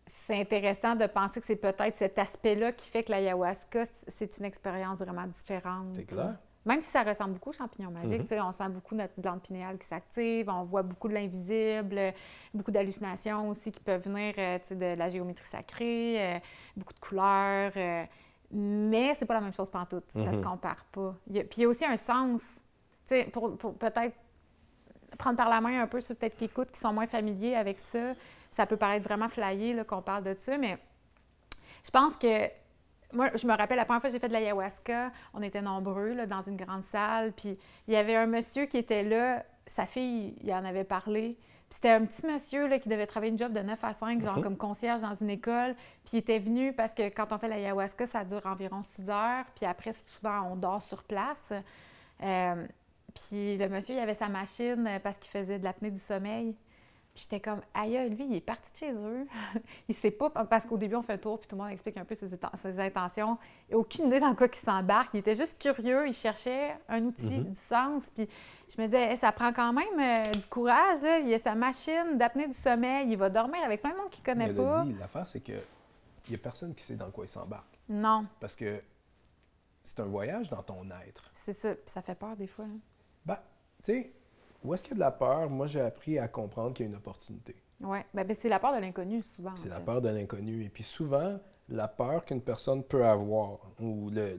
S1: c'est intéressant de penser que c'est peut-être cet aspect-là qui fait que l'ayahuasca, c'est une expérience vraiment différente.
S2: C'est clair?
S1: Même si ça ressemble beaucoup au champignon magique, tu sais, on sent beaucoup notre glande pinéale qui s'active, on voit beaucoup de l'invisible, beaucoup d'hallucinations aussi qui peuvent venir tu sais, de la géométrie sacrée, beaucoup de couleurs, mais c'est pas la même chose pantoute, ça se compare pas. Puis il y a aussi un sens, tu sais, pour peut-être prendre par la main un peu ceux peut-être qui écoutent, qui sont moins familiers avec ça. Ça peut paraître vraiment flyé là, qu'on parle de ça, mais je pense que moi, je me rappelle, la première fois que j'ai fait de l'ayahuasca, on était nombreux là, dans une grande salle, puis il y avait un monsieur qui était là, sa fille, il en avait parlé, puis c'était un petit monsieur là, qui devait travailler une job de 9 à 5, genre comme concierge dans une école, puis il était venu parce que quand on fait l'ayahuasca, ça dure environ 6 heures, puis après, souvent, on dort sur place. Puis le monsieur, il avait sa machine parce qu'il faisait de l'apnée du sommeil. Puis j'étais comme, aïe, lui, il est parti de chez eux. Il sait pas, parce qu'au début, on fait un tour, puis tout le monde explique un peu ses intentions. Il n'a aucune idée dans quoi il s'embarque. Il était juste curieux, il cherchait un outil, du sens. Puis je me disais, ça prend quand même du courage. Là. Il a sa machine d'apnée du sommeil. Il va dormir avec plein de monde qu'il connaît pas.
S2: L'affaire, c'est qu'il n'y a personne qui sait dans quoi il s'embarque.
S1: Non.
S2: Parce que c'est un voyage dans ton être.
S1: C'est ça. Puis ça fait peur des fois. Hein.
S2: Ben, tu sais, où est-ce qu'il y a de la peur? Moi, j'ai appris à comprendre qu'il y a une opportunité.
S1: Oui. Ben, c'est la peur de l'inconnu, souvent.
S2: C'est la peur de l'inconnu. Et puis souvent, la peur qu'une personne peut avoir, ou le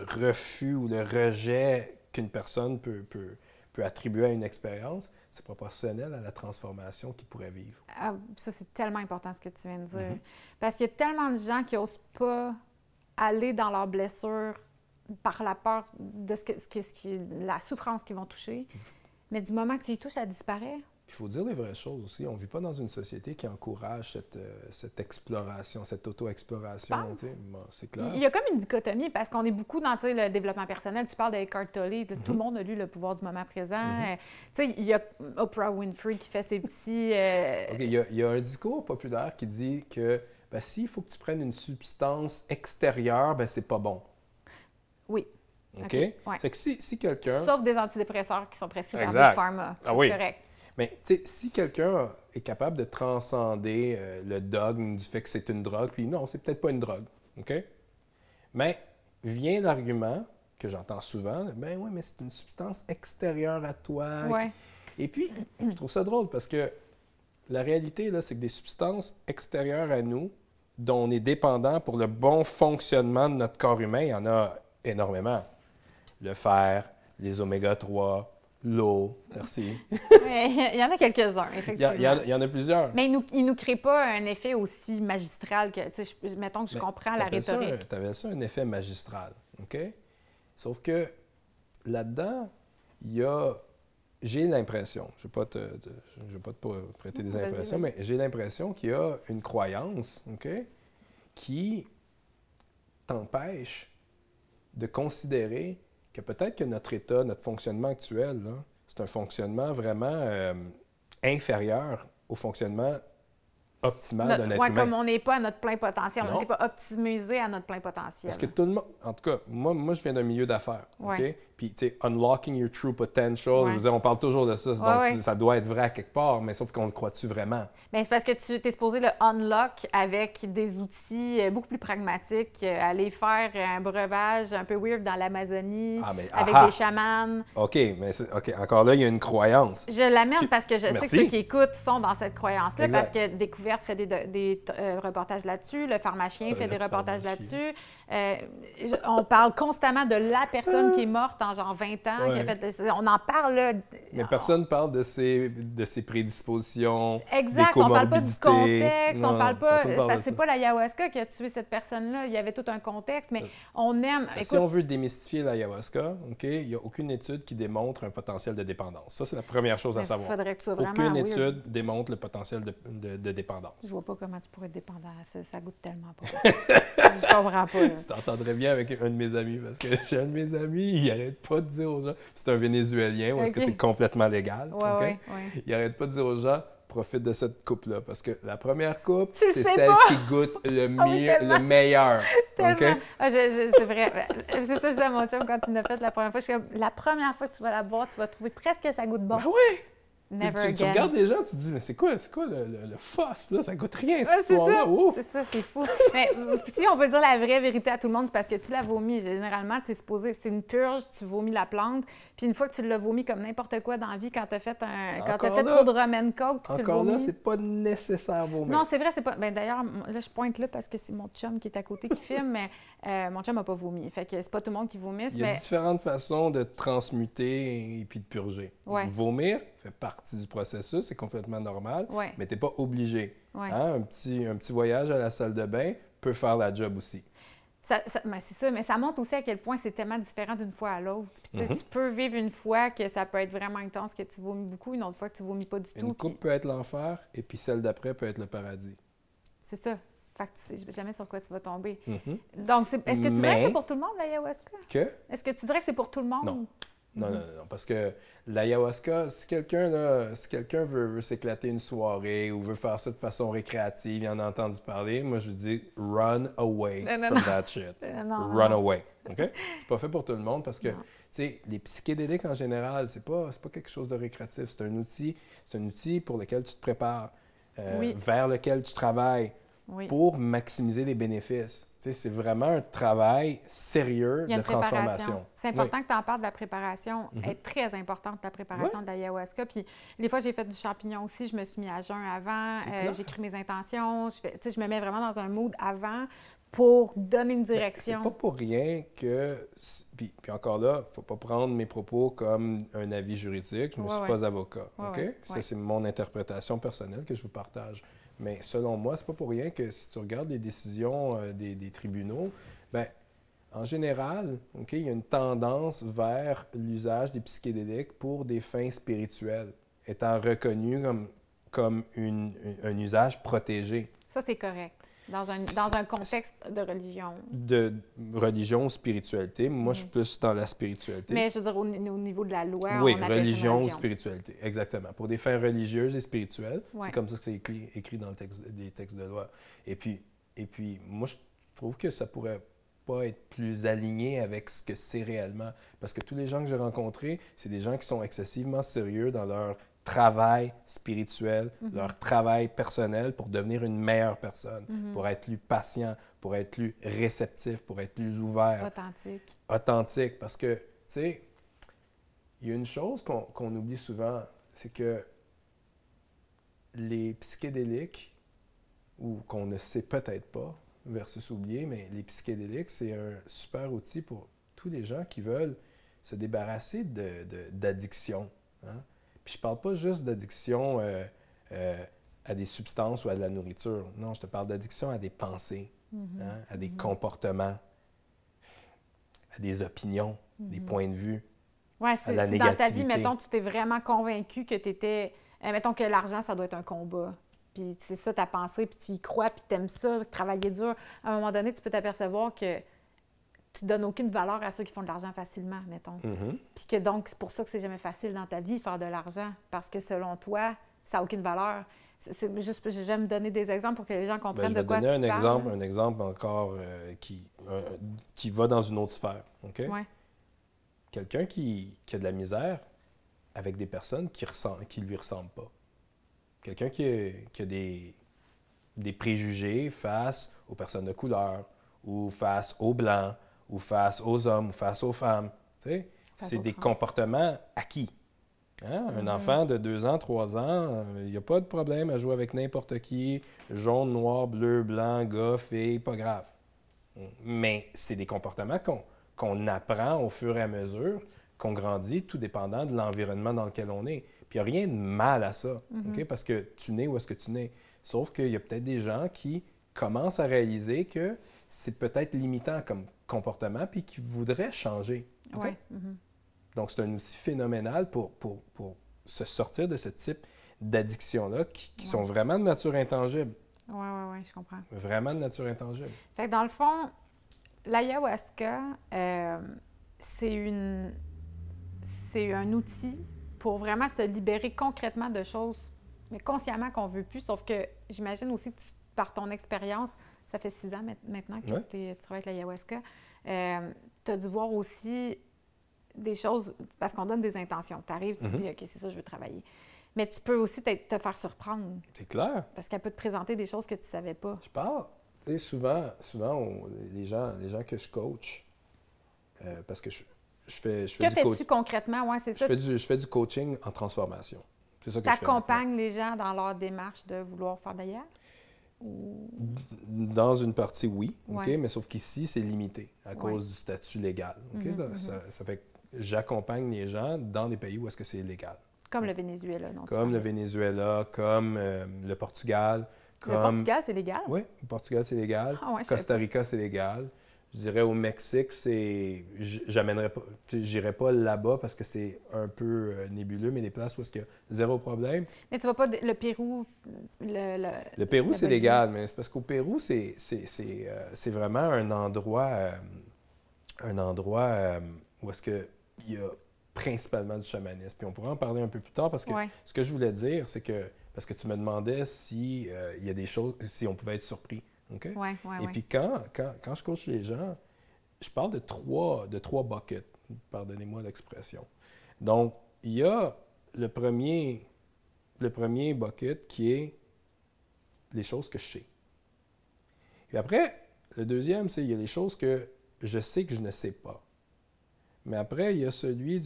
S2: refus ou le rejet qu'une personne peut attribuer à une expérience, c'est proportionnel à la transformation qu'il pourrait vivre.
S1: Ah, ça, c'est tellement important ce que tu viens de dire. Parce qu'il y a tellement de gens qui n'osent pas aller dans leurs blessures par la peur de la souffrance qu'ils vont toucher. Mais du moment que tu y touches, ça disparaît.
S2: Il faut dire les vraies choses aussi. On ne vit pas dans une société qui encourage cette exploration, cette auto-exploration. Bon, c'est clair.
S1: Il y a comme une dichotomie parce qu'on est beaucoup dans le développement personnel. Tu parles d'Eckhart Tolle. Tout le monde a lu Le pouvoir du moment présent. Il y a Oprah Winfrey qui fait ses petits...
S2: OK, il y a un discours populaire qui dit que s'il faut que tu prennes une substance extérieure, c'est pas bon.
S1: Oui.
S2: OK?
S1: Ouais.
S2: C'est que si quelqu'un...
S1: Sauf des antidépresseurs qui sont prescrits par
S2: Exact.
S1: Big Pharma.
S2: Ah oui.
S1: C'est correct.
S2: Mais si quelqu'un est capable de transcender le dogme du fait que c'est une drogue, puis non, c'est peut-être pas une drogue, OK? Mais vient l'argument que j'entends souvent, ben oui, mais c'est une substance extérieure à toi.
S1: Ouais.
S2: Et puis, je trouve ça drôle parce que la réalité, là, c'est que des substances extérieures à nous, dont on est dépendant pour le bon fonctionnement de notre corps humain, il y en a énormément. Le fer, les oméga-3, l'eau, merci.
S1: Il y en a quelques-uns, effectivement.
S2: Il y en a plusieurs.
S1: Mais il ne nous crée pas un effet aussi magistral que, tu sais, mettons que je comprends la rhétorique.
S2: Tu avais ça un effet magistral, OK? Sauf que là-dedans, j'ai l'impression, je ne vais pas te prêter des impressions, mais j'ai l'impression qu'il y a une croyance, OK, qui t'empêche de considérer que peut-être que notre état, notre fonctionnement actuel, là, c'est un fonctionnement vraiment inférieur au fonctionnement optimal d'un être humain.
S1: Comme on n'est pas à notre plein potentiel,
S2: Non.
S1: on n'est pas optimisé à notre plein potentiel.
S2: Parce que tout le monde, en tout cas, moi je viens d'un milieu d'affaires, OK? Puis, tu sais, unlocking your true potential, je veux dire, on parle toujours de ça, donc ça doit être vrai à quelque part, mais sauf qu'on le croit-tu vraiment?
S1: Bien, c'est parce que tu t'es supposé le unlock avec des outils beaucoup plus pragmatiques, aller faire un breuvage un peu weird dans l'Amazonie, avec des chamans.
S2: OK, mais encore là, il y a une croyance.
S1: Je l'amène parce que je sais que
S2: Merci.
S1: ceux qui écoutent sont dans cette croyance-là,
S2: Exact.
S1: parce que Découverte fait des reportages là-dessus, le pharmacien fait des reportages là-dessus. On parle constamment de la personne qui est morte en genre 20 ans,
S2: Ouais.
S1: qui a fait... On en parle, là.
S2: Mais personne ne parle de ses prédispositions,
S1: Exact,
S2: des
S1: on parle pas du
S2: comorbidités.
S1: contexte, on
S2: Non,
S1: parle pas...
S2: personne parle
S1: Parce
S2: de
S1: que c'est
S2: ça.
S1: pas l'ayahuasca qui a tué cette personne-là, il y avait tout un contexte, mais on aime...
S2: Si on veut démystifier l'ayahuasca, OK, il n'y a aucune étude qui démontre un potentiel de dépendance. Ça, c'est la première chose à
S1: il
S2: savoir.
S1: faudrait que tu sois vraiment...
S2: Aucune
S1: weird.
S2: étude démontre le potentiel de dépendance.
S1: Je vois pas comment tu pourrais être dépendant à ça, ça goûte tellement pas. Je comprends pas, là.
S2: Tu t'entendrais bien avec un de mes amis, parce que j'ai un de mes amis, il arrête pas de dire aux gens, c'est un Vénézuélien, où est-ce que
S1: OK.
S2: c'est complètement légal,
S1: Ouais,
S2: OK?
S1: ouais, ouais.
S2: Il arrête pas de dire aux gens, profite de cette coupe-là, parce que la première coupe,
S1: Tu le
S2: c'est
S1: sais
S2: celle
S1: pas.
S2: qui goûte le
S1: Ah oui,
S2: mieux,
S1: tellement.
S2: le meilleur,
S1: Tellement.
S2: OK?
S1: Ah, c'est vrai. C'est ça que je disais à mon chum quand il l'a fait la première fois. Je suis comme, la première fois que tu vas la boire, tu vas trouver presque que ça goûte bon.
S2: Ben ouais!
S1: Never
S2: Tu
S1: again.
S2: regardes les gens, tu te dis, mais c'est quoi le fuss, là? Ça goûte rien,
S1: Ouais,
S2: cette
S1: c'est
S2: histoire-là.
S1: ça,
S2: Ouf!
S1: c'est ça, c'est fou. Mais si on veut dire la vraie vérité à tout le monde, c'est parce que tu la vomis. Généralement, tu es supposé, c'est une purge, tu vomis la plante, puis une fois que tu l'as vomi comme n'importe quoi dans la vie, quand tu as fait,
S2: Encore là.
S1: trop de rum and coke, puis tu le
S2: Encore là,
S1: vomis.
S2: c'est pas nécessaire vomir.
S1: Non, c'est vrai, c'est pas. Ben, d'ailleurs, là, je pointe là parce que c'est mon chum qui est à côté qui filme, mais mon chum n'a pas vomi. Fait que c'est pas tout le monde qui vomisse,
S2: Il y a
S1: mais.
S2: différentes façons de transmuter et puis de purger.
S1: Ouais.
S2: Vomir fait partie du processus, c'est complètement normal,
S1: Ouais.
S2: mais tu n'es pas obligé.
S1: Ouais.
S2: Hein? Un petit voyage à la salle de bain peut faire la job aussi.
S1: Ben, c'est ça, mais ça montre aussi à quel point c'est tellement différent d'une fois à l'autre. Puis tu sais,
S2: Mhm.
S1: tu peux vivre une fois que ça peut être vraiment intense, que tu vomis beaucoup, une autre fois que tu vomis pas du tout.
S2: Une coupe
S1: puis
S2: peut être l'enfer et puis celle d'après peut être le paradis.
S1: c'est ça. Fait que tu sais jamais sur quoi tu vas tomber.
S2: Mhm.
S1: Donc, est-ce que tu dirais que
S2: Mais-
S1: c'est pour tout le monde, l'ayahuasca?
S2: Que?
S1: Est-ce que tu dirais que c'est pour tout le monde?
S2: Non. Non, non, non, parce que l'ayahuasca, si quelqu'un veut s'éclater une soirée ou veut faire ça de façon récréative, il en a entendu parler, moi je lui dis run away
S1: Non,
S2: from
S1: non.
S2: that shit.
S1: Non,
S2: Run
S1: non.
S2: away. OK? C'est pas fait pour tout le monde parce que, tu
S1: Non.
S2: sais, les psychédéliques en général, c'est pas quelque chose de récréatif. C'est un outil pour lequel tu te prépares,
S1: Oui.
S2: vers lequel tu travailles
S1: Oui.
S2: pour maximiser les bénéfices. Tu sais, c'est vraiment un travail sérieux
S1: Il y a
S2: de
S1: une préparation.
S2: transformation.
S1: C'est important que tu en parles de la préparation.
S2: Mhm.
S1: Elle est très importante, la préparation de l'ayahuasca. Puis, des fois, j'ai fait du champignon aussi. Je me suis mis à jeun avant.
S2: C'est clair.
S1: J'écris mes intentions. Je me mets vraiment dans un mood avant pour donner une
S2: Ben,
S1: direction.
S2: c'est pas pour rien que... Puis encore là, il ne faut pas prendre mes propos comme un avis juridique. Je ne
S1: Ouais,
S2: suis
S1: ouais.
S2: pas avocat.
S1: Ouais,
S2: OK?
S1: ouais.
S2: Ça, c'est mon interprétation personnelle que je vous partage. Mais selon moi, c'est pas pour rien que si tu regardes les décisions des tribunaux, ben en général, OK, il y a une tendance vers l'usage des psychédéliques pour des fins spirituelles, étant reconnu comme un usage protégé.
S1: Ça, c'est correct. Dans un contexte de religion.
S2: De religion ou spiritualité. Moi, je suis plus dans la spiritualité.
S1: Mais je veux dire, au niveau de la loi,
S2: Oui,
S1: on appelle ça une
S2: religion ou spiritualité, exactement. Pour des fins religieuses et spirituelles,
S1: Ouais.
S2: c'est comme ça que c'est écrit dans des textes de loi. Et puis, moi, je trouve que ça pourrait pas être plus aligné avec ce que c'est réellement. Parce que tous les gens que j'ai rencontrés, c'est des gens qui sont excessivement sérieux dans leur travail spirituel, leur travail personnel pour devenir une meilleure personne, pour être plus patient, pour être plus réceptif, pour être plus ouvert,
S1: authentique.
S2: authentique. Parce que, tu sais, il y a une chose qu'on oublie souvent, c'est que les psychédéliques, ou qu'on ne sait peut-être pas, versus oublier, mais les psychédéliques, c'est un super outil pour tous les gens qui veulent se débarrasser d'addiction. Hein? Puis je parle pas juste d'addiction à des substances ou à de la nourriture. Non, je te parle d'addiction à des pensées, hein? À des comportements, à des opinions, des points de vue.
S1: Oui,
S2: à la
S1: si dans ta vie,
S2: négativité.
S1: mettons, tu t'es vraiment convaincu que tu étais. Mettons que l'argent, ça doit être un combat. Puis c'est ça ta pensée, puis tu y crois, puis tu aimes ça, travailler dur. À un moment donné, tu peux t'apercevoir que tu donnes aucune valeur à ceux qui font de l'argent facilement, mettons.
S2: Mhm.
S1: Puis que donc, c'est pour ça que c'est jamais facile dans ta vie, faire de l'argent. Parce que selon toi, ça n'a aucune valeur. C'est juste, j'aime donner des exemples pour que les gens
S2: Ben,
S1: comprennent
S2: je
S1: de
S2: vais
S1: quoi
S2: donner
S1: tu parles.
S2: un exemple encore qui va dans une autre sphère. OK?
S1: Ouais.
S2: Quelqu'un qui a de la misère avec des personnes qui lui ressemblent pas. Quelqu'un qui a des préjugés face aux personnes de couleur, ou face aux Blancs, ou face aux hommes, ou face aux femmes. Tu sais,
S1: Face
S2: c'est
S1: aux
S2: des
S1: trans.
S2: comportements acquis. Hein? Un enfant de 2 ans, 3 ans, il n'y a pas de problème à jouer avec n'importe qui, jaune, noir, bleu, blanc, gars, fille, pas grave. Mais c'est des comportements qu'on apprend au fur et à mesure qu'on grandit, tout dépendant de l'environnement dans lequel on est. Puis il n'y a rien de mal à ça, OK? Parce que tu nais où est-ce que tu nais. Sauf qu'il y a peut-être des gens qui commencent à réaliser que c'est peut-être limitant comme comportement puis qui voudraient changer. OK?
S1: Ouais.
S2: Donc, c'est un outil phénoménal pour se sortir de ce type d'addiction-là qui sont vraiment de nature intangible.
S1: Oui, je comprends.
S2: Vraiment de nature intangible.
S1: Fait que dans le fond, l'ayahuasca, c'est un outil pour vraiment se libérer concrètement de choses, mais consciemment qu'on ne veut plus. Sauf que j'imagine aussi que par ton expérience, ça fait 6 ans maintenant que tu travailles avec l'ayahuasca, tu as dû voir aussi des choses, parce qu'on donne des intentions. Tu arrives, tu dis, OK, c'est ça, je veux travailler. Mais tu peux aussi te faire surprendre.
S2: C'est clair.
S1: Parce qu'elle peut te présenter des choses que tu ne savais pas.
S2: Je parle. Tu sais, souvent les gens que je coach, parce que je fais du coaching.
S1: Que fais-tu concrètement? Ouais, c'est ça.
S2: Je fais du coaching en transformation. C'est ça que je fais.
S1: Tu accompagnes les gens dans leur démarche de vouloir faire d'ailleurs?
S2: Dans une partie, oui, OK,
S1: Ouais.
S2: mais sauf qu'ici, c'est limité à cause du statut légal. OK? Ça fait que j'accompagne les gens dans des pays où est-ce que c'est légal.
S1: Comme le Venezuela, non?
S2: Comme le Venezuela, comme le Portugal.
S1: Le Portugal, c'est légal?
S2: Oui, le Portugal, c'est légal.
S1: Ah ouais, je
S2: Costa Rica, c'est légal. Je dirais au Mexique, j'amènerais pas, j'irais pas là-bas parce que c'est un peu nébuleux, mais des places où est-ce qu'il y a zéro problème.
S1: Mais tu vas pas le Pérou,
S2: Le Pérou, c'est
S1: Bolivie.
S2: légal, mais c'est parce qu'au Pérou, c'est vraiment un endroit où est-ce qu'il y a principalement du chamanisme. Puis on pourra en parler un peu plus tard parce que ce que je voulais dire, c'est que, parce que tu me demandais si il y a des choses, si on pouvait être surpris. OK? Et puis quand je coach les gens, je parle de trois buckets, pardonnez-moi l'expression. Donc, il y a le premier bucket qui est les choses que je sais. Et après, le deuxième, c'est il y a les choses que je sais que je ne sais pas. Mais après, il y a celui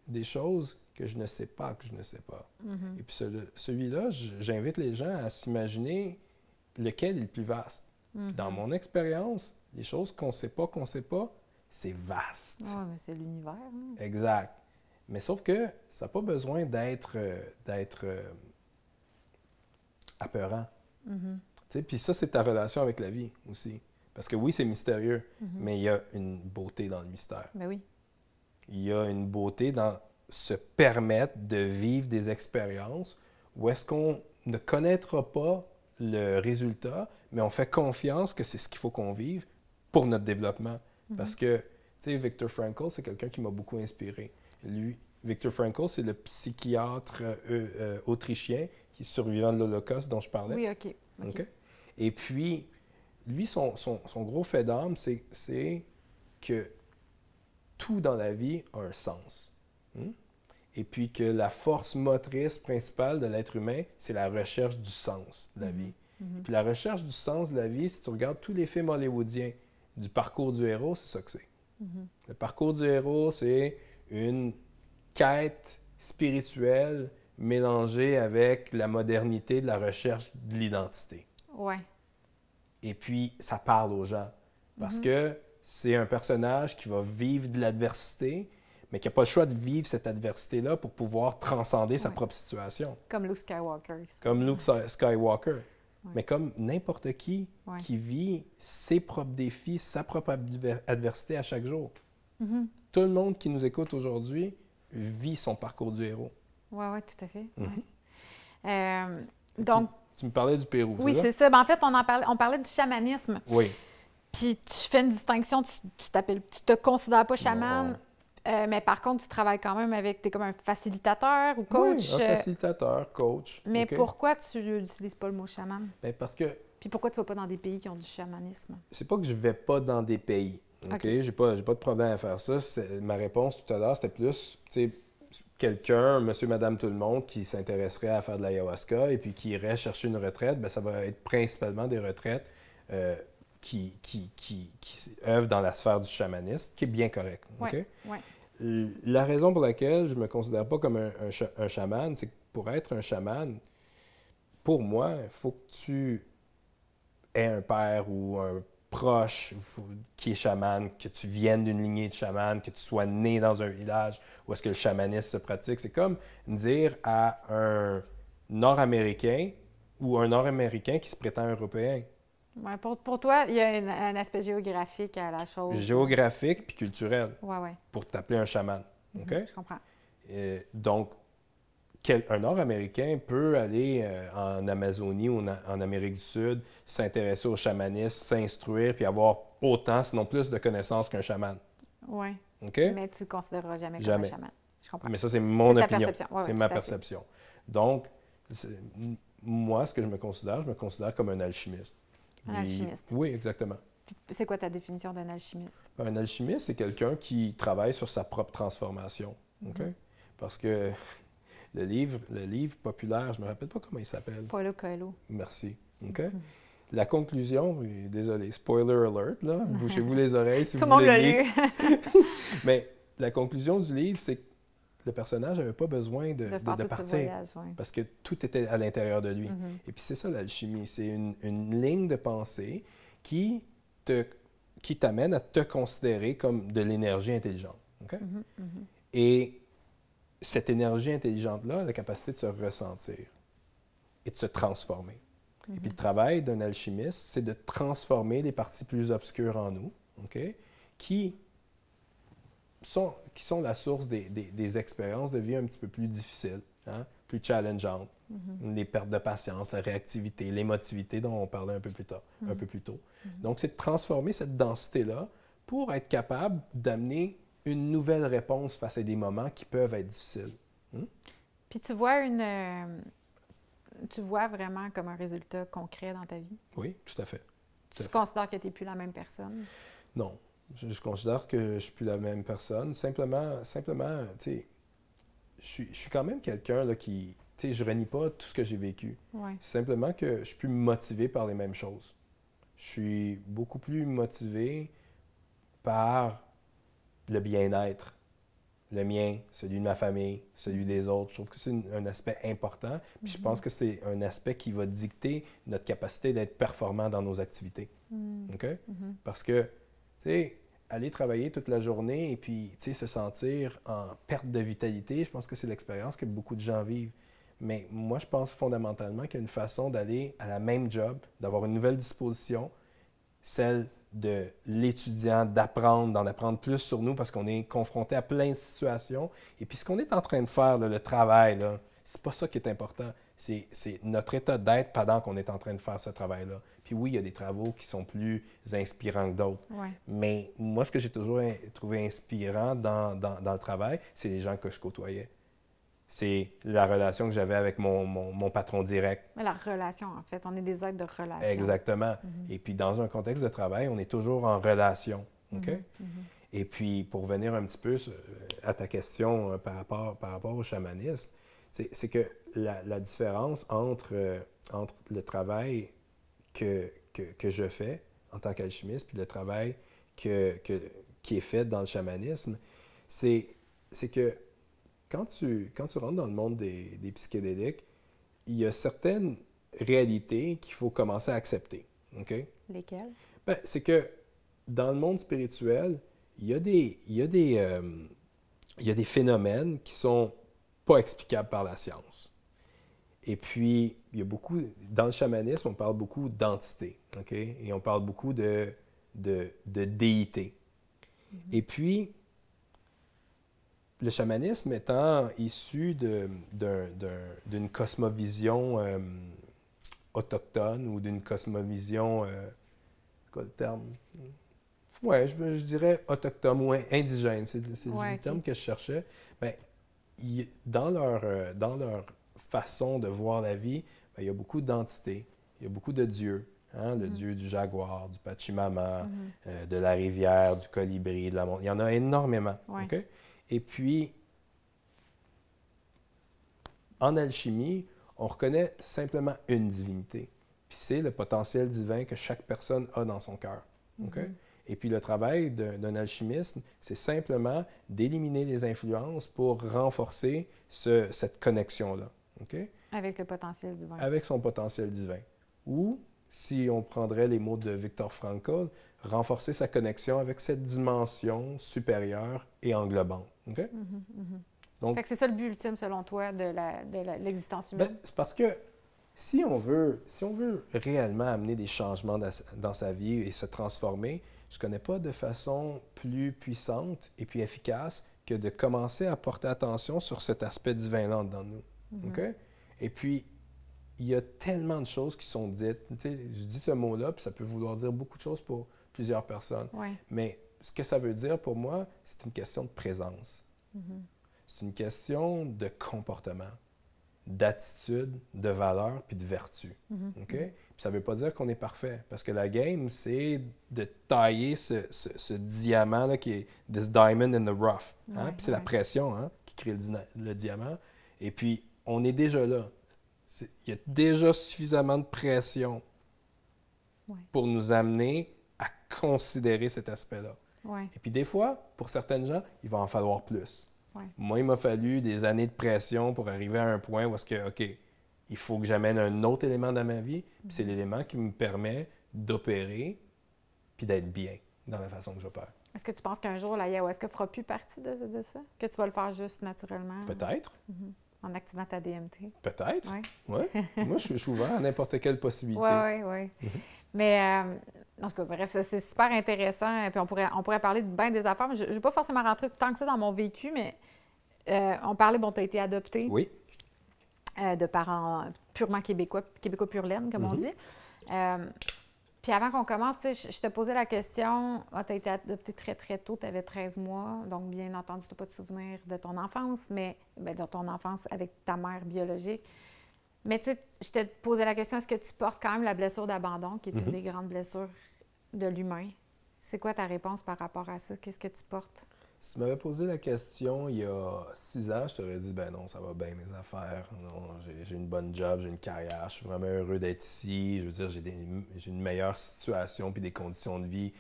S2: des choses que je ne sais pas que je ne sais pas. Et puis celui-là, j'invite les gens à s'imaginer lequel est le plus vaste. Dans mon expérience, les choses qu'on ne sait pas, c'est vaste.
S1: Oui, mais c'est l'univers. Hein?
S2: Exact. Mais sauf que ça n'a pas besoin d'être apeurant. Puis ça, c'est ta relation avec la vie aussi. Parce que oui, c'est mystérieux, mais il y a une beauté dans le mystère.
S1: Ben oui.
S2: Il y a une beauté dans se permettre de vivre des expériences où est-ce qu'on ne connaîtra pas le résultat, mais on fait confiance que c'est ce qu'il faut qu'on vive pour notre développement. Parce que, tu sais, Viktor Frankl, c'est quelqu'un qui m'a beaucoup inspiré. Lui, Viktor Frankl, c'est le psychiatre autrichien qui est survivant de l'Holocauste dont je parlais.
S1: Oui, OK.
S2: Et puis, lui, son gros fait d'âme, c'est que tout dans la vie a un sens. Et puis que la force motrice principale de l'être humain, c'est la recherche du sens de la vie. Puis la recherche du sens de la vie, si tu regardes tous les films hollywoodiens du parcours du héros, c'est ça que c'est. Le parcours du héros, c'est une quête spirituelle mélangée avec la modernité de la recherche de l'identité.
S1: Ouais.
S2: Et puis, ça parle aux gens. Parce que c'est un personnage qui va vivre de l'adversité, mais qui n'a pas le choix de vivre cette adversité-là pour pouvoir transcender sa propre situation.
S1: Comme Luke Skywalker.
S2: Comme Luke Skywalker. Mais comme n'importe qui vit ses propres défis, sa propre adversité à chaque jour. Tout le monde qui nous écoute aujourd'hui vit son parcours du héros.
S1: Oui, tout à fait. Donc,
S2: tu me parlais du Pérou,
S1: oui, c'est ça. Ben, en fait, on parlait du chamanisme.
S2: Oui.
S1: Puis tu fais une distinction, tu te considères pas chaman, mais par contre, tu travailles quand même avec, tu es comme un facilitateur ou coach.
S2: Oui, un facilitateur, coach.
S1: Mais pourquoi tu n'utilises pas le mot chaman?
S2: Bien, parce que...
S1: Puis pourquoi tu ne vas pas dans des pays qui ont du chamanisme?
S2: C'est pas que je vais pas dans des pays. OK? J'ai pas de problème à faire ça. Ma réponse tout à l'heure, c'était plus, tu sais, quelqu'un, monsieur, madame, tout le monde, qui s'intéresserait à faire de l'ayahuasca et puis qui irait chercher une retraite, bien, ça va être principalement des retraites qui œuvrent dans la sphère du chamanisme, qui est bien correct. Okay? La raison pour laquelle je ne me considère pas comme un chaman, c'est que pour être un chaman, pour moi, il faut que tu aies un père ou proche qui est chaman, que tu viennes d'une lignée de chaman, que tu sois né dans un village où est-ce que le chamanisme se pratique. C'est comme dire à un Nord-Américain ou un Nord-Américain qui se prétend européen.
S1: Ouais, pour toi, il y a un aspect géographique à la chose.
S2: Géographique puis culturel
S1: Oui, oui.
S2: pour t'appeler un chaman. OK?
S1: Je comprends.
S2: Donc, un Nord-Américain peut aller en Amazonie ou en Amérique du Sud, s'intéresser au chamanisme, s'instruire, puis avoir autant, sinon plus de connaissances qu'un chaman.
S1: Oui.
S2: OK?
S1: Mais tu ne le considéreras jamais comme un chaman. Je comprends.
S2: Mais ça, c'est mon
S1: ta
S2: opinion.
S1: perception. Ouais,
S2: c'est ma perception. Donc, moi, ce que je me considère comme un alchimiste.
S1: Un alchimiste.
S2: Oui, exactement.
S1: C'est quoi ta définition d'un alchimiste?
S2: Un alchimiste, c'est quelqu'un qui travaille sur sa propre transformation. OK? Parce que le livre populaire, je ne me rappelle pas comment il s'appelle.
S1: Paulo Coelho.
S2: Merci. OK? La conclusion, désolé, spoiler alert, là, bouchez-vous les oreilles si
S1: Tout
S2: vous
S1: le monde l'a
S2: voulez.
S1: lu.
S2: Mais la conclusion du livre, c'est que le personnage n'avait pas besoin de
S1: faire tout
S2: partir.
S1: ce voyage, ouais.
S2: Parce que tout était à l'intérieur de lui. Et puis c'est ça l'alchimie, c'est une ligne de pensée qui t'amène à te considérer comme de l'énergie intelligente. OK? Et cette énergie intelligente-là a la capacité de se ressentir et de se transformer. Et puis le travail d'un alchimiste, c'est de transformer les parties plus obscures en nous, OK? qui sont la source des expériences de vie un petit peu plus difficiles, hein? Plus challengeantes. Les pertes de patience, la réactivité, l'émotivité dont on parlait un peu plus tard, un peu plus tôt. Donc, c'est de transformer cette densité-là pour être capable d'amener une nouvelle réponse face à des moments qui peuvent être difficiles.
S1: Puis tu vois tu vois vraiment comme un résultat concret dans ta vie?
S2: Oui, tout à fait.
S1: Tu considères que tu n'es plus la même personne?
S2: Non. Je considère que je ne suis plus la même personne. Simplement tu sais, je suis quand même quelqu'un là, qui... Tu sais, je renie pas tout ce que j'ai vécu.
S1: Ouais.
S2: C'est simplement que je suis plus motivé par les mêmes choses. Je suis beaucoup plus motivé par le bien-être. Le mien, celui de ma famille, celui des autres. Je trouve que c'est un aspect important. Puis je pense que c'est un aspect qui va dicter notre capacité d'être performant dans nos activités. OK? Parce que, tu sais, aller travailler toute la journée et puis, tu sais, se sentir en perte de vitalité, je pense que c'est l'expérience que beaucoup de gens vivent. Mais moi, je pense fondamentalement qu'il y a une façon d'aller à la même job, d'avoir une nouvelle disposition, celle de l'étudiant, d'apprendre, d'en apprendre plus sur nous parce qu'on est confronté à plein de situations. Et puis, ce qu'on est en train de faire, là, le travail, là, c'est pas ça qui est important. C'est notre état d'être pendant qu'on est en train de faire ce travail-là. Puis oui, il y a des travaux qui sont plus inspirants que d'autres.
S1: Ouais.
S2: Mais moi, ce que j'ai toujours trouvé inspirant dans le travail, c'est les gens que je côtoyais. C'est la relation que j'avais avec mon patron direct.
S1: Mais la relation, en fait. On est des êtres de relation.
S2: Exactement. Et puis, dans un contexte de travail, on est toujours en relation. OK? Et puis, pour revenir un petit peu à ta question par rapport au chamanisme, c'est que la différence entre le travail que je fais en tant qu'alchimiste puis le travail qui est fait dans le chamanisme, c'est que quand tu rentres dans le monde des psychédéliques, il y a certaines réalités qu'il faut commencer à accepter. OK?
S1: Lesquelles?
S2: Ben, c'est que dans le monde spirituel, il y a des phénomènes qui sont pas explicables par la science. Et puis, il y a beaucoup... Dans le chamanisme, on parle beaucoup d'entités, OK? Et on parle beaucoup de déités. Et puis, le chamanisme étant issu d'une cosmovision autochtone ou d'une cosmovision... quoi le terme? Ouais, je dirais autochtone ou indigène. C'est le terme que je cherchais. Bien, dans leur façon de voir la vie, bien, il y a beaucoup d'entités, il y a beaucoup de dieux. Hein? Le dieu du jaguar, du Pachamama, de la rivière, du colibri, de la montagne. Il y en a énormément.
S1: Ouais.
S2: Okay? Et puis, en alchimie, on reconnaît simplement une divinité. Puis c'est le potentiel divin que chaque personne a dans son cœur. Okay? Et puis le travail d'un alchimiste, c'est simplement d'éliminer les influences pour renforcer cette connexion-là. Okay?
S1: Avec le potentiel divin.
S2: Avec son potentiel divin. Ou si on prendrait les mots de Viktor Frankl, renforcer sa connexion avec cette dimension supérieure et englobante. OK? Donc,
S1: fait que c'est ça le but ultime, selon toi, de l'existence humaine?
S2: c'est parce que si on veut réellement amener des changements dans sa vie et se transformer, je ne connais pas de façon plus puissante et plus efficace que de commencer à porter attention sur cet aspect divin-là dans nous. OK? Et puis, il y a tellement de choses qui sont dites. Tu sais, je dis ce mot-là, puis ça peut vouloir dire beaucoup de choses pour plusieurs personnes.
S1: Ouais.
S2: Mais ce que ça veut dire pour moi, c'est une question de présence. C'est une question de comportement, d'attitude, de valeur, puis de vertu. OK? Puis ça ne veut pas dire qu'on est parfait, parce que la game, c'est de tailler ce diamant-là qui est « this diamond in the rough ». Hein? Puis c'est la pression, hein, qui crée le diamant. Et puis, on est déjà là. Il y a déjà suffisamment de pression pour nous amener à considérer cet aspect-là.
S1: Ouais.
S2: Et puis des fois, pour certaines gens, il va en falloir plus.
S1: Ouais.
S2: Moi, il m'a fallu des années de pression pour arriver à un point où est-ce que, OK, il faut que j'amène un autre élément dans ma vie, puis c'est l'élément qui me permet d'opérer puis d'être bien dans la façon que j'opère.
S1: Est-ce que tu penses qu'un jour, l'ayahuasca fera plus partie de ça? Que tu vas le faire juste naturellement?
S2: Peut-être.
S1: En activant ta DMT?
S2: Peut-être.
S1: Oui.
S2: Ouais. Moi, je suis ouvert à n'importe quelle possibilité.
S1: Oui. Mais, en tout cas, bref, ça, c'est super intéressant. Puis on pourrait parler de bien des affaires. Mais je ne vais pas forcément rentrer tant que ça dans mon vécu, mais on parlait, bon, tu as été adopté de parents purement québécois pur laine, comme on dit. Puis avant qu'on commence, je te posais la question, tu as été adopté très, très tôt, tu avais 13 mois, donc bien entendu, tu n'as pas de souvenir de ton enfance, mais de ton enfance avec ta mère biologique. Mais tu sais, je te posais la question, est-ce que tu portes quand même la blessure d'abandon, qui est une des grandes blessures de l'humain? C'est quoi ta réponse par rapport à ça? Qu'est-ce que tu portes?
S2: Si tu m'avais posé la question il y a 6 ans, je t'aurais dit, ben non, ça va bien mes affaires. Non, j'ai une bonne job, j'ai une carrière, je suis vraiment heureux d'être ici. Je veux dire, j'ai une meilleure situation puis des conditions de vie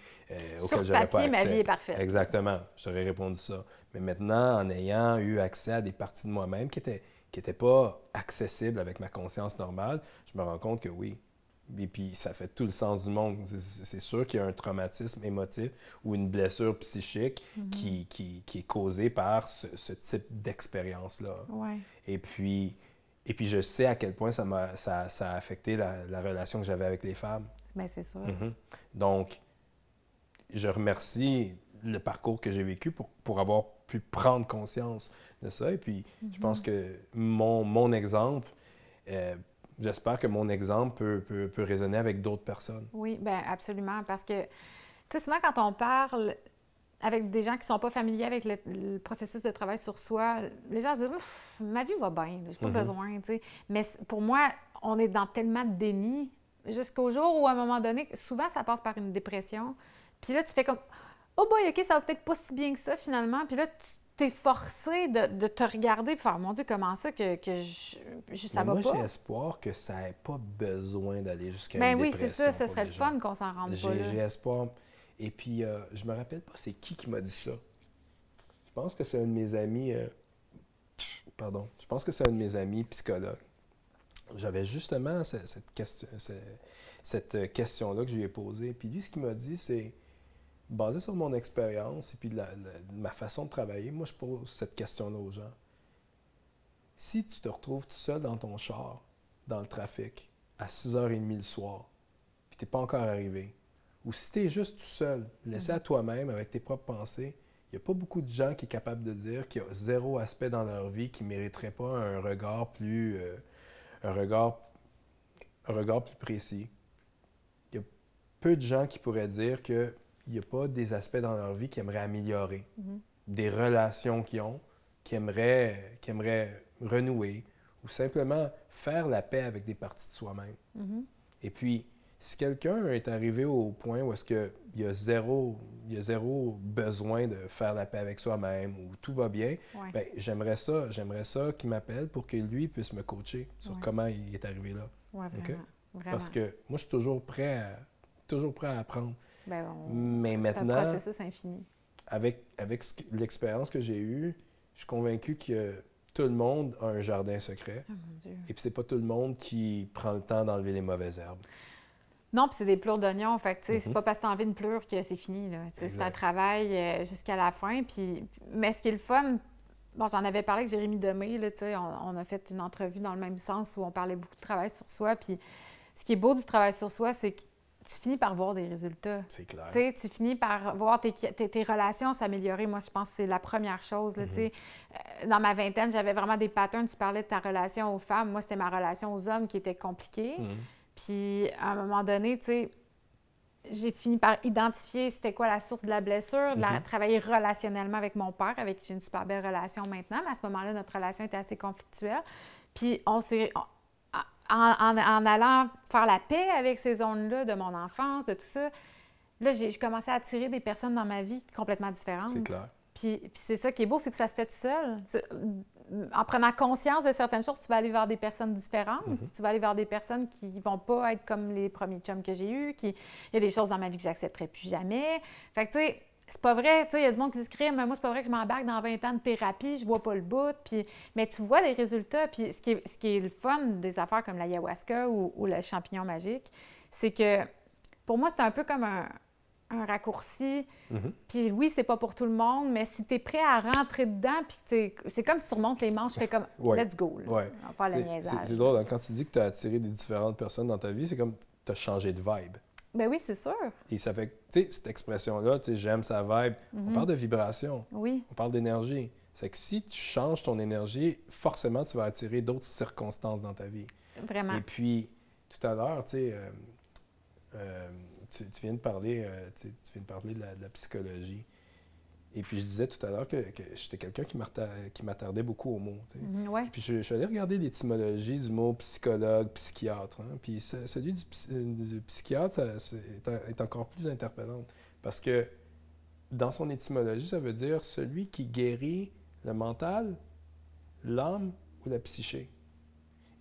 S2: auxquelles j'aurais pas accès.
S1: Ma vie est parfaite.
S2: Exactement, je t'aurais répondu ça. Mais maintenant, en ayant eu accès à des parties de moi-même qui n'étaient pas accessibles avec ma conscience normale, je me rends compte que oui. Et puis, ça fait tout le sens du monde. C'est sûr qu'il y a un traumatisme émotif ou une blessure psychique qui est causée par ce type d'expérience-là.
S1: Ouais.
S2: Et puis, je sais à quel point ça a affecté la relation que j'avais avec les femmes.
S1: Bien, c'est sûr.
S2: Donc, je remercie le parcours que j'ai vécu pour avoir pu prendre conscience de ça. Et puis, je pense que mon exemple... j'espère que mon exemple peut résonner avec d'autres personnes.
S1: Oui, bien absolument, parce que, tu sais, souvent quand on parle avec des gens qui ne sont pas familiers avec le processus de travail sur soi, les gens se disent « ma vie va bien, j'ai pas besoin », tu sais. Mais pour moi, on est dans tellement de déni jusqu'au jour où, à un moment donné, souvent, ça passe par une dépression. Puis là, tu fais comme « oh boy, OK, ça va peut-être pas si bien que ça, finalement. » Puis là, tu es forcé de te regarder et faire « mon Dieu, comment ça que ça va pas? »
S2: Moi, j'ai espoir que ça n'ait pas besoin d'aller jusqu'à une
S1: oui,
S2: dépression.
S1: c'est ça, ce serait le fun qu'on s'en rende pas là.
S2: J'ai espoir. Et puis, je me rappelle pas c'est qui m'a dit ça. Je pense que c'est un de mes amis... Je pense que c'est un de mes amis psychologues. J'avais justement cette question-là que je lui ai posée. Puis lui, ce qu'il m'a dit, c'est... Basé sur mon expérience et puis de ma façon de travailler, moi, je pose cette question-là aux gens. Si tu te retrouves tout seul dans ton char, dans le trafic, à 6h30 le soir, puis tu n'es pas encore arrivé, ou si tu es juste tout seul, laissé à toi-même avec tes propres pensées, il n'y a pas beaucoup de gens qui sont capables de dire qu'il y a zéro aspect dans leur vie qui ne mériterait pas un regard plus précis. Il y a peu de gens qui pourraient dire que il n'y a pas des aspects dans leur vie qu'ils aimeraient améliorer, des relations qu'ils ont, qu'ils aimeraient renouer, ou simplement faire la paix avec des parties de soi-même. Et puis, si quelqu'un est arrivé au point où est-ce qu'il y a zéro besoin de faire la paix avec soi-même, ou tout va bien, bien, j'aimerais ça qu'il m'appelle pour que lui puisse me coacher sur comment il est arrivé là.
S1: Oui, vraiment,
S2: Okay?
S1: vraiment.
S2: Parce que moi, je suis toujours prêt à apprendre. Mais
S1: c'est
S2: maintenant,
S1: un processus infini.
S2: Avec l'expérience que j'ai eue, je suis convaincu que tout le monde a un jardin secret.
S1: Oh mon Dieu.
S2: Et puis c'est pas tout le monde qui prend le temps d'enlever les mauvaises herbes.
S1: Non, puis c'est des plures d'oignons. Fait que, tu sais, c'est pas parce que tu as enlevé une plure que c'est fini, là. Tu sais, c'est un travail jusqu'à la fin. Puis, mais ce qui est le fun, bon, j'en avais parlé avec Jérémy Demé, là, tu sais, on a fait une entrevue dans le même sens où on parlait beaucoup de travail sur soi. Puis ce qui est beau du travail sur soi, c'est que tu finis par voir des résultats.
S2: C'est clair.
S1: Tu sais, tu finis par voir tes relations s'améliorer. Moi, je pense que c'est la première chose. Là, tu sais. Dans ma vingtaine, j'avais vraiment des patterns. Tu parlais de ta relation aux femmes. Moi, c'était ma relation aux hommes qui était compliquée. Puis, à un moment donné, tu sais, j'ai fini par identifier c'était quoi la source de la blessure, travailler relationnellement avec mon père, avec qui j'ai une super belle relation maintenant. Mais à ce moment-là, notre relation était assez conflictuelle. Puis, en allant faire la paix avec ces zones-là de mon enfance, de tout ça, là, j'ai commencé à attirer des personnes dans ma vie complètement différentes.
S2: C'est clair.
S1: Puis c'est ça qui est beau, c'est que ça se fait tout seul. En prenant conscience de certaines choses, tu vas aller vers des personnes différentes. Tu vas aller vers des personnes qui vont pas être comme les premiers chums que j'ai eus. Il y a des choses dans ma vie que j'accepterai plus jamais. Fait que, tu sais, c'est pas vrai, tu sais, il y a du monde qui se crie, mais moi, c'est pas vrai que je m'embarque dans 20 ans de thérapie, je vois pas le bout. Puis, mais tu vois des résultats. Puis ce qui est le fun des affaires comme l'ayahuasca ou le champignon magique, c'est que pour moi, c'est un peu comme un raccourci. Puis oui, c'est pas pour tout le monde, mais si tu es prêt à rentrer dedans, puis c'est comme si tu remontes les manches, tu fais comme let's go, là. On va faire le niaisage.
S2: C'est drôle, hein? Quand tu dis que tu as attiré des différentes personnes dans ta vie, c'est comme tu as changé de vibe.
S1: Ben oui, c'est sûr.
S2: Et ça fait que, tu sais, cette expression-là, tu sais, j'aime sa vibe, on parle de vibration.
S1: Oui.
S2: On parle d'énergie. C'est que si tu changes ton énergie, forcément, tu vas attirer d'autres circonstances dans ta vie.
S1: Vraiment.
S2: Et puis, tout à l'heure, tu sais, tu viens de parler, tu viens de parler de la psychologie. Et puis, je disais tout à l'heure que j'étais quelqu'un qui m'attardait beaucoup aux mots. Tu sais.
S1: Ouais.
S2: Puis, je suis allé regarder l'étymologie du mot psychologue, psychiatre. Hein. Puis, celui du psychiatre est encore plus interpellante. Parce que dans son étymologie, ça veut dire celui qui guérit le mental, l'âme ou la psyché.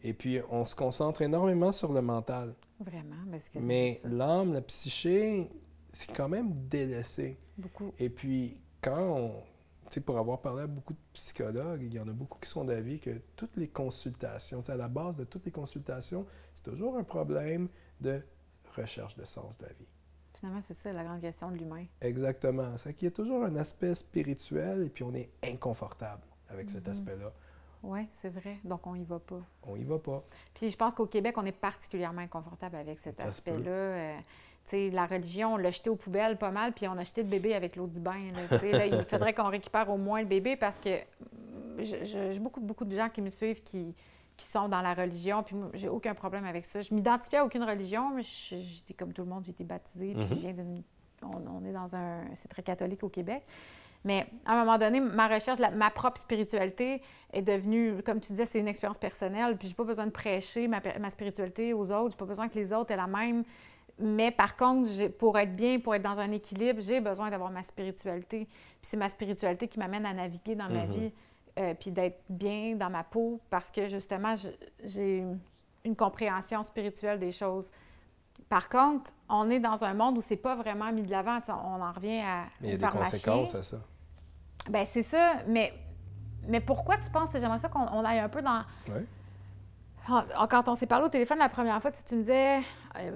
S2: Et puis, on se concentre énormément sur le mental.
S1: Vraiment.
S2: Mais l'âme, la psyché, c'est quand même délaissé.
S1: Beaucoup.
S2: Et puis, tu sais, pour avoir parlé à beaucoup de psychologues, il y en a beaucoup qui sont d'avis que toutes les consultations, à la base de toutes les consultations, c'est toujours un problème de recherche de sens de la vie.
S1: Finalement, c'est ça la grande question de l'humain.
S2: Exactement. C'est qu'il y a toujours un aspect spirituel et puis on est inconfortable avec cet aspect-là.
S1: Oui, c'est vrai. Donc, on y va pas.
S2: On y va pas.
S1: Puis, je pense qu'au Québec, on est particulièrement inconfortable avec cet aspect-là. Tu sais, la religion, on l'a jeté aux poubelles pas mal, puis on a jeté le bébé avec l'eau du bain. Là, il faudrait qu'on récupère au moins le bébé parce que j'ai beaucoup de gens qui me suivent qui sont dans la religion, puis moi, j'ai aucun problème avec ça. Je m'identifie à aucune religion, mais j'étais comme tout le monde, j'ai été baptisée, puis je viens on est dans c'est très catholique au Québec. Mais à un moment donné, ma recherche, ma propre spiritualité est devenue, comme tu disais, c'est une expérience personnelle. Puis j'ai pas besoin de prêcher ma spiritualité aux autres. J'ai pas besoin que les autres aient la même. Mais par contre, pour être bien, pour être dans un équilibre, j'ai besoin d'avoir ma spiritualité. Puis c'est ma spiritualité qui m'amène à naviguer dans ma vie, puis d'être bien dans ma peau parce que justement, j'ai une compréhension spirituelle des choses. Par contre, on est dans un monde où c'est pas vraiment mis de l'avant. On en revient
S2: Mais il y a des conséquences à ça.
S1: Bien, c'est ça. Mais pourquoi tu penses, j'aimerais ça qu'on aille un peu dans...
S2: Oui.
S1: Quand on s'est parlé au téléphone la première fois, tu me disais,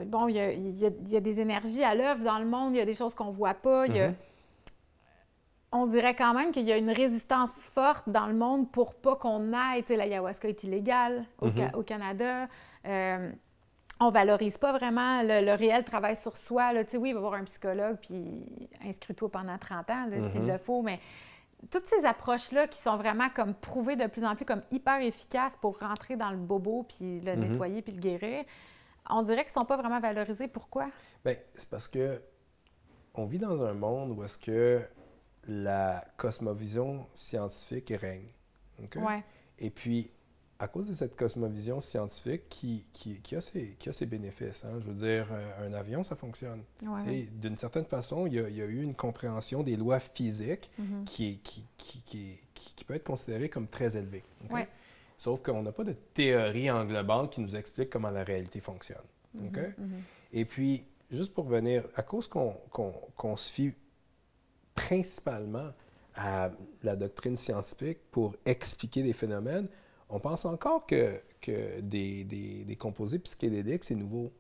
S1: bon, il y a des énergies à l'œuvre dans le monde, il y a des choses qu'on voit pas. On dirait quand même qu'il y a une résistance forte dans le monde pour pas qu'on aille. Tu sais, l'ayahuasca est illégale au Canada. On valorise pas vraiment le réel travail sur soi. Là. Tu sais, oui, il va y avoir un psychologue, puis inscris-toi pendant 30 ans, là, s'il le faut, mais toutes ces approches-là qui sont vraiment comme prouvées de plus en plus comme hyper efficaces pour rentrer dans le bobo, puis le nettoyer, puis le guérir, on dirait qu'ils sont pas vraiment valorisés. Pourquoi?
S2: Bien, c'est parce que on vit dans un monde où est-ce que la cosmovision scientifique règne. Okay?
S1: Ouais.
S2: Et puis, à cause de cette cosmovision scientifique qui a ses bénéfices, hein, je veux dire, un avion, ça fonctionne. Ouais. D'une certaine façon, il y a eu une compréhension des lois physiques qui peut être considérée comme très élevée. Okay? Ouais. Sauf qu'on n'a pas de théorie englobante qui nous explique comment la réalité fonctionne. Okay? Et puis, juste pour venir, à cause qu'on se fie principalement à la doctrine scientifique pour expliquer des phénomènes, on pense encore que des composés psychédéliques, c'est nouveau.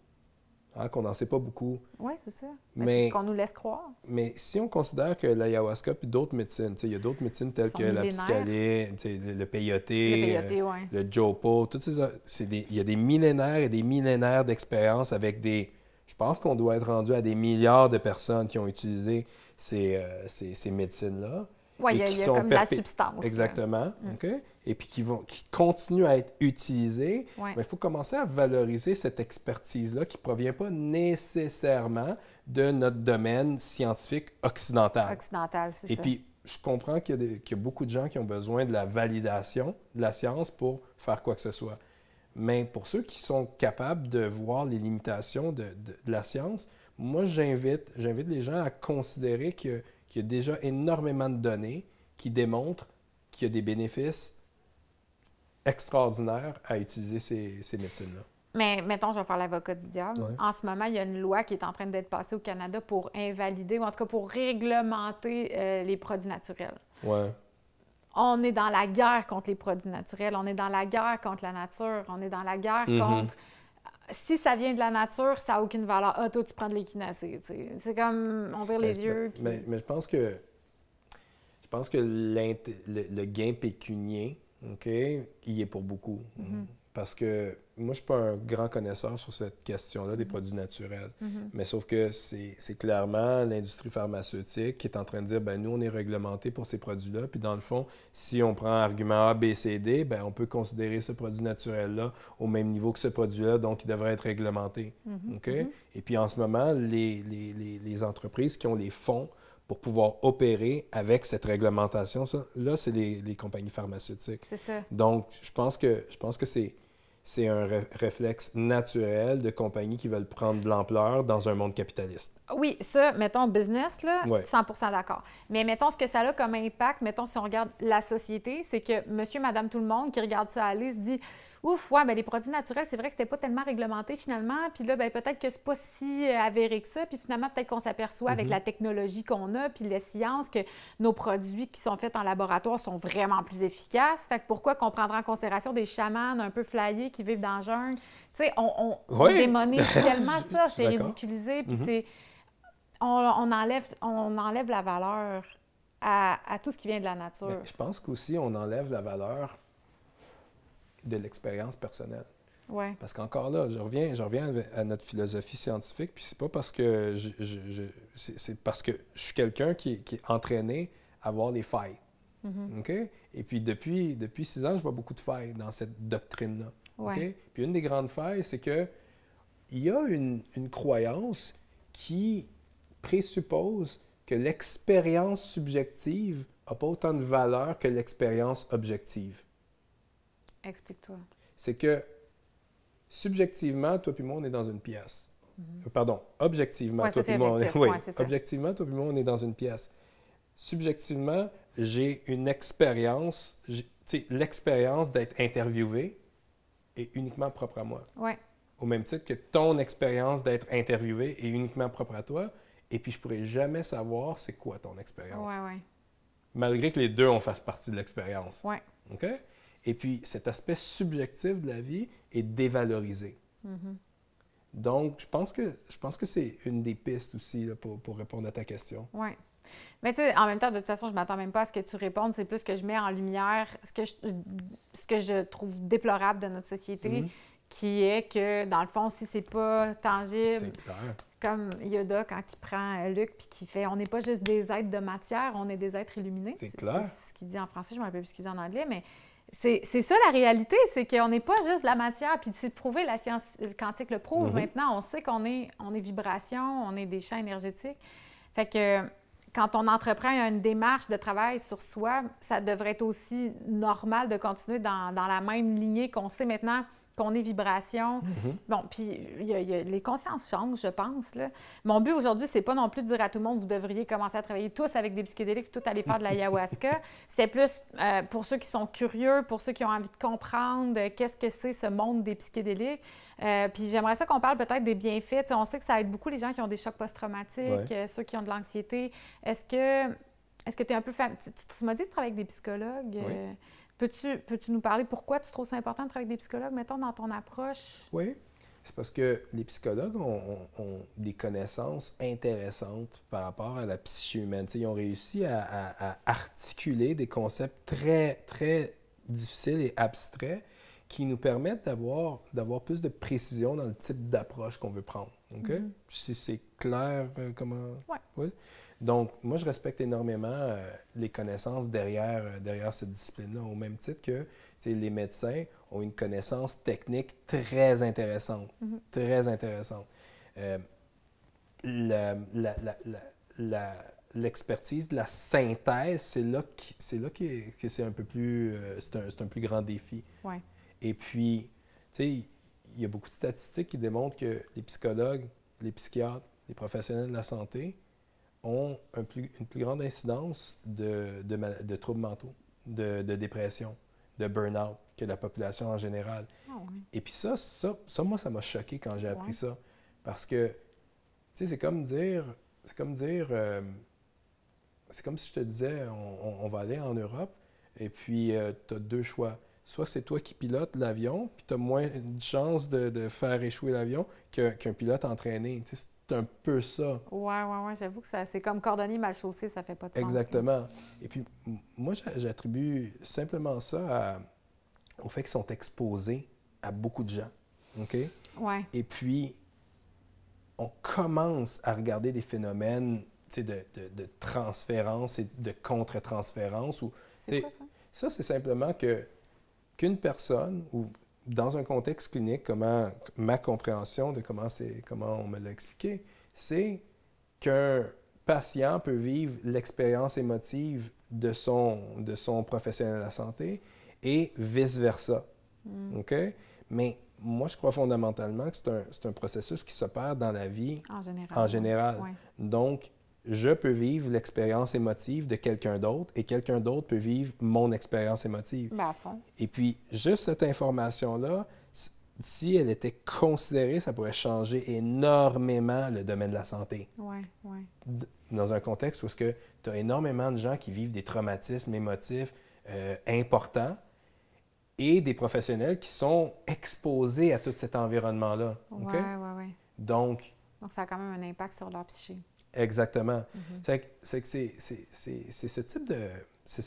S2: hein, qu'on n'en sait pas beaucoup.
S1: Oui, c'est ça.
S2: Mais
S1: c'est ce qu'on nous laisse croire.
S2: Mais si on considère que l'ayahuasca puis d'autres médecines, il y a d'autres médecines telles que la psychalie, le peyote, le jopo, toutes il y a des millénaires et des millénaires d'expérience avec des... Je pense qu'on doit être rendu à des milliards de personnes qui ont utilisé ces médecines-là.
S1: Oui, il y a comme la substance.
S2: Exactement. Okay? Et puis qui continuent à être utilisées. Mais il faut commencer à valoriser cette expertise-là qui ne provient pas nécessairement de notre domaine scientifique occidental.
S1: Occidental, c'est ça.
S2: Et puis, je comprends qu'il y a beaucoup de gens qui ont besoin de la validation de la science pour faire quoi que ce soit. Mais pour ceux qui sont capables de voir les limitations de la science, moi, j'invite les gens à considérer qu'il y a déjà énormément de données qui démontrent qu'il y a des bénéfices extraordinaires à utiliser ces médecines-là.
S1: Mais mettons, je vais faire l'avocat du diable.
S2: Ouais.
S1: En ce moment, il y a une loi qui est en train d'être passée au Canada pour invalider, ou en tout cas pour réglementer les produits naturels.
S2: Ouais.
S1: On est dans la guerre contre les produits naturels, on est dans la guerre contre la nature, on est dans la guerre contre... Si ça vient de la nature, ça n'a aucune valeur. Ah, toi, tu prends de l'équinacée. C'est comme, on vire les yeux. Puis...
S2: Mais je pense que le gain pécunier, OK, il est pour beaucoup. Parce que moi, je ne suis pas un grand connaisseur sur cette question-là des produits naturels. Mais sauf que c'est clairement l'industrie pharmaceutique qui est en train de dire, ben nous, on est réglementé pour ces produits-là. Puis dans le fond, si on prend argument A, B, C, D, ben on peut considérer ce produit naturel-là au même niveau que ce produit-là, donc il devrait être réglementé. OK? Et puis en ce moment, les entreprises qui ont les fonds pour pouvoir opérer avec cette réglementation-là, c'est les compagnies pharmaceutiques.
S1: C'est ça.
S2: Donc, je pense que c'est un réflexe naturel de compagnies qui veulent prendre de l'ampleur dans un monde capitaliste.
S1: Oui, ça, mettons, business, là,
S2: Ouais.
S1: 100% d'accord. Mais mettons, ce que ça a comme impact, mettons, si on regarde la société, c'est que monsieur, madame, tout le monde qui regarde ça aller se dit « Ouf, ouais, bien, les produits naturels, c'est vrai que c'était pas tellement réglementé finalement, puis là, ben peut-être que c'est pas si avéré que ça, puis finalement, peut-être qu'on s'aperçoit avec la technologie qu'on a, puis les sciences, que nos produits qui sont faits en laboratoire sont vraiment plus efficaces. Fait que pourquoi qu'on prendra en considération des chamans un peu flyés qui vivent dans le jungle? Tu sais, on démonise tellement ça, c'est ridiculisé, puis c'est... On enlève la valeur à tout ce qui vient de la nature.
S2: Mais je pense qu'aussi, on enlève la valeur de l'expérience personnelle.
S1: Ouais.
S2: Parce qu'encore là, je reviens à notre philosophie scientifique, puis c'est pas parce que c'est parce que je suis quelqu'un qui est entraîné à voir les failles. OK? Et puis depuis 6 ans, je vois beaucoup de failles dans cette doctrine-là.
S1: Ouais.
S2: OK? Puis une des grandes failles, c'est que il y a une croyance qui présuppose que l'expérience subjective n'a pas autant de valeur que l'expérience objective.
S1: Explique-toi.
S2: C'est que subjectivement, toi et moi, on est dans une pièce. Pardon, objectivement,
S1: ouais,
S2: toi et moi,
S1: objectivement,
S2: toi et moi, on est dans une pièce. Subjectivement, j'ai une expérience, l'expérience d'être interviewé est uniquement propre à moi.
S1: Ouais.
S2: Au même titre que ton expérience d'être interviewé est uniquement propre à toi, et puis je ne pourrai jamais savoir c'est quoi ton expérience.
S1: Ouais.
S2: Malgré que les deux, on fasse partie de l'expérience.
S1: Ouais.
S2: OK? Et puis, cet aspect subjectif de la vie est dévalorisé. Donc, je pense que c'est une des pistes aussi là, pour répondre à ta question.
S1: Oui. Mais tu sais, en même temps, de toute façon, je ne m'attends même pas à ce que tu répondes. C'est plus que je mets en lumière ce que je trouve déplorable de notre société, qui est que, dans le fond, si c'est pas tangible...
S2: C'est clair.
S1: Comme Yoda, quand il prend Luke puis qu'il fait « On n'est pas juste des êtres de matière, on est des êtres illuminés. »
S2: C'est clair.
S1: C'est ce qu'il dit en français, je ne me rappelle plus ce qu'il dit en anglais, mais c'est ça la réalité, c'est qu'on n'est pas juste de la matière. Puis c'est prouvé, la science quantique le prouve. Maintenant, on sait qu'on est vibration, on est des champs énergétiques. Fait que quand on entreprend une démarche de travail sur soi, ça devrait être aussi normal de continuer dans la même lignée qu'on sait maintenant qu'on est vibration. Bon, puis les consciences changent, je pense. Là. Mon but aujourd'hui, c'est pas non plus de dire à tout le monde, vous devriez commencer à travailler tous avec des psychédéliques, tout aller faire de l'ayahuasca. C'était plus pour ceux qui sont curieux, pour ceux qui ont envie de comprendre qu'est-ce que c'est ce monde des psychédéliques. Puis j'aimerais ça qu'on parle peut-être des bienfaits. T'sais, on sait que ça aide beaucoup les gens qui ont des chocs post-traumatiques, ceux qui ont de l'anxiété. Est-ce que tu es un peu... Tu m'as dit que tu travailles avec des psychologues.
S2: Oui.
S1: Peux-tu nous parler pourquoi tu trouves ça important de travailler avec des psychologues, mettons, dans ton approche?
S2: Oui. C'est parce que les psychologues ont des connaissances intéressantes par rapport à la psyché humaine. T'sais, ils ont réussi à articuler des concepts très, très difficiles et abstraits qui nous permettent d'avoir plus de précision dans le type d'approche qu'on veut prendre. OK? Si c'est clair, comment...
S1: Ouais.
S2: Oui. Donc, moi, je respecte énormément les connaissances derrière cette discipline-là, au même titre que les médecins ont une connaissance technique très intéressante. Très intéressante. L'expertise de la synthèse, c'est là que c'est un peu plus... c'est un plus grand défi.
S1: Ouais.
S2: Et puis, tu sais, il y a beaucoup de statistiques qui démontrent que les psychologues, les psychiatres, les professionnels de la santé ont une plus grande incidence de troubles mentaux, de dépression, de burn-out que la population en général.
S1: Ah ouais.
S2: Et puis ça, moi, ça m'a choqué quand j'ai appris ça. Parce que, tu sais, c'est comme si je te disais, on va aller en Europe, et puis tu as deux choix. Soit c'est toi qui pilotes l'avion, puis tu as moins de chances de faire échouer l'avion qu'un pilote entraîné. Tu sais, c'est un peu ça.
S1: Ouais, j'avoue que c'est comme cordonnier mal chaussé, ça fait pas de sens.
S2: Exactement. Et puis, moi, j'attribue simplement ça au fait qu'ils sont exposés à beaucoup de gens. OK?
S1: Ouais.
S2: Et puis, on commence à regarder des phénomènes de transférence et de contre-transférence.
S1: C'est quoi ça?
S2: Ça, c'est simplement qu'une personne, ou dans un contexte clinique, ma compréhension de comment on me l'a expliqué, c'est qu'un patient peut vivre l'expérience émotive de son professionnel de la santé et vice-versa. OK? Mais moi, je crois fondamentalement que c'est un processus qui s'opère dans la vie
S1: en général.
S2: Ouais. Donc, je peux vivre l'expérience émotive de quelqu'un d'autre et quelqu'un d'autre peut vivre mon expérience émotive.
S1: Ben, à fond.
S2: Et puis, juste cette information-là, si elle était considérée, ça pourrait changer énormément le domaine de la santé.
S1: Oui.
S2: Dans un contexte où tu as énormément de gens qui vivent des traumatismes émotifs importants et des professionnels qui sont exposés à tout cet environnement-là.
S1: Oui.
S2: Donc,
S1: ça a quand même un impact sur leur psyché.
S2: Exactement. C'est ce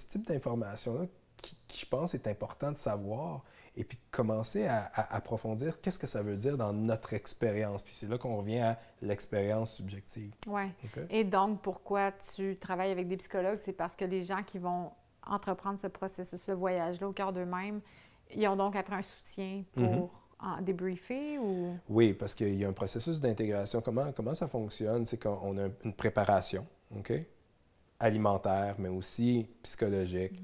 S2: type d'information-là qui, je pense, est important de savoir et puis de commencer à approfondir qu'est-ce que ça veut dire dans notre expérience. Puis c'est là qu'on revient à l'expérience subjective.
S1: Oui.
S2: Okay?
S1: Et donc, pourquoi tu travailles avec des psychologues? C'est parce que les gens qui vont entreprendre ce processus, ce voyage-là au cœur d'eux-mêmes, ils ont donc après un soutien pour en débriefer ou...
S2: Oui, parce qu'il y a un processus d'intégration. Comment ça fonctionne? C'est qu'on a une préparation, OK? Alimentaire, mais aussi psychologique.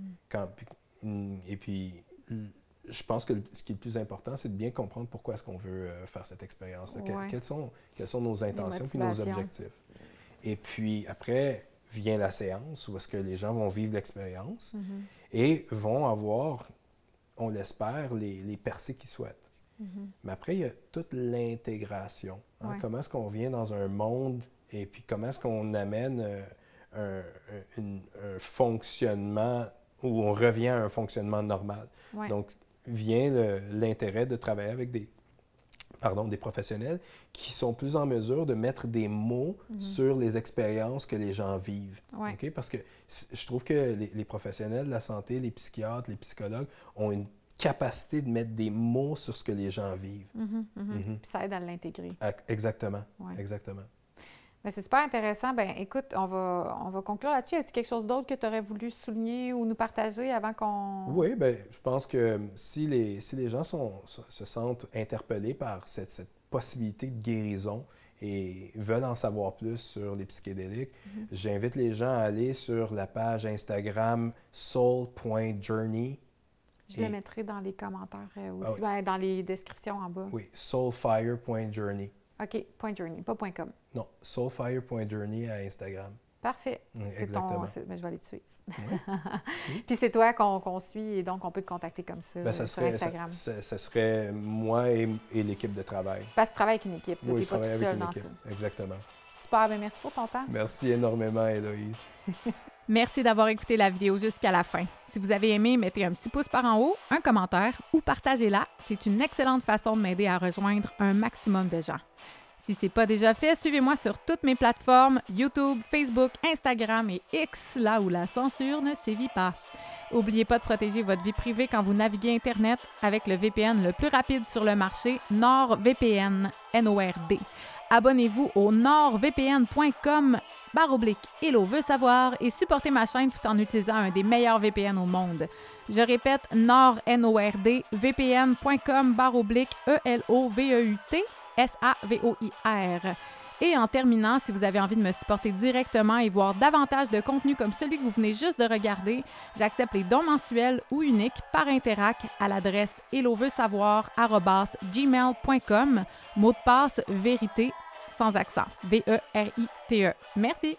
S2: Et puis, je pense que ce qui est le plus important, c'est de bien comprendre pourquoi est-ce qu'on veut faire cette expérience-là.
S1: Ouais.
S2: Quelles sont nos intentions puis nos objectifs. Et puis, après, vient la séance où est-ce que les gens vont vivre l'expérience et vont avoir, on l'espère, les percées qu'ils souhaitent. Mais après, il y a toute l'intégration.
S1: Ouais.
S2: Comment est-ce qu'on vient dans un monde et puis comment est-ce qu'on amène un fonctionnement où on revient à un fonctionnement normal.
S1: Ouais.
S2: Donc, vient l'intérêt de travailler avec des professionnels qui sont plus en mesure de mettre des mots sur les expériences que les gens vivent.
S1: Ouais.
S2: Okay? Parce que je trouve que les professionnels de la santé, les psychiatres, les psychologues ont une capacité de mettre des mots sur ce que les gens vivent.
S1: Puis ça aide à l'intégrer.
S2: Exactement.
S1: Ouais.
S2: Exactement.
S1: Mais c'est super intéressant. Bien, écoute, on va conclure là-dessus. As-tu quelque chose d'autre que tu aurais voulu souligner ou nous partager avant qu'on...
S2: Oui, bien, je pense que si les gens se sentent interpellés par cette possibilité de guérison et veulent en savoir plus sur les psychédéliques, j'invite les gens à aller sur la page Instagram soul.journey.
S1: Je le mettrai dans les commentaires aussi, dans les descriptions en bas.
S2: Oui, soulfire.journey.
S1: OK, .journey, pas .com.
S2: Non, soulfire.journey à Instagram.
S1: Parfait.
S2: Exactement.
S1: Je vais aller te suivre.
S2: Oui.
S1: Puis c'est toi qu'on suit et donc on peut te contacter comme ça, sur Instagram.
S2: Ça serait moi et l'équipe de travail.
S1: Parce que tu travailles avec une équipe, tu n'es pas tout seul dans ça.
S2: Exactement.
S1: Super, bien merci pour ton temps.
S2: Merci énormément, Héloïse.
S3: Merci d'avoir écouté la vidéo jusqu'à la fin. Si vous avez aimé, mettez un petit pouce par en haut, un commentaire ou partagez-la. C'est une excellente façon de m'aider à rejoindre un maximum de gens. Si ce n'est pas déjà fait, suivez-moi sur toutes mes plateformes, YouTube, Facebook, Instagram et X, là où la censure ne sévit pas. N'oubliez pas de protéger votre vie privée quand vous naviguez Internet avec le VPN le plus rapide sur le marché, NordVPN, N-O-R-D. Abonnez-vous au nordvpn.com/Hello veut savoir et supportez ma chaîne tout en utilisant un des meilleurs VPN au monde. Je répète, nordvpn.com/VPN.com/ELOVEUT-SAVOIR. Et en terminant, si vous avez envie de me supporter directement et voir davantage de contenu comme celui que vous venez juste de regarder, j'accepte les dons mensuels ou uniques par Interac à l'adresse helloveusavoir@gmail.com, mot de passe vérité sans accent, VERITE. Merci!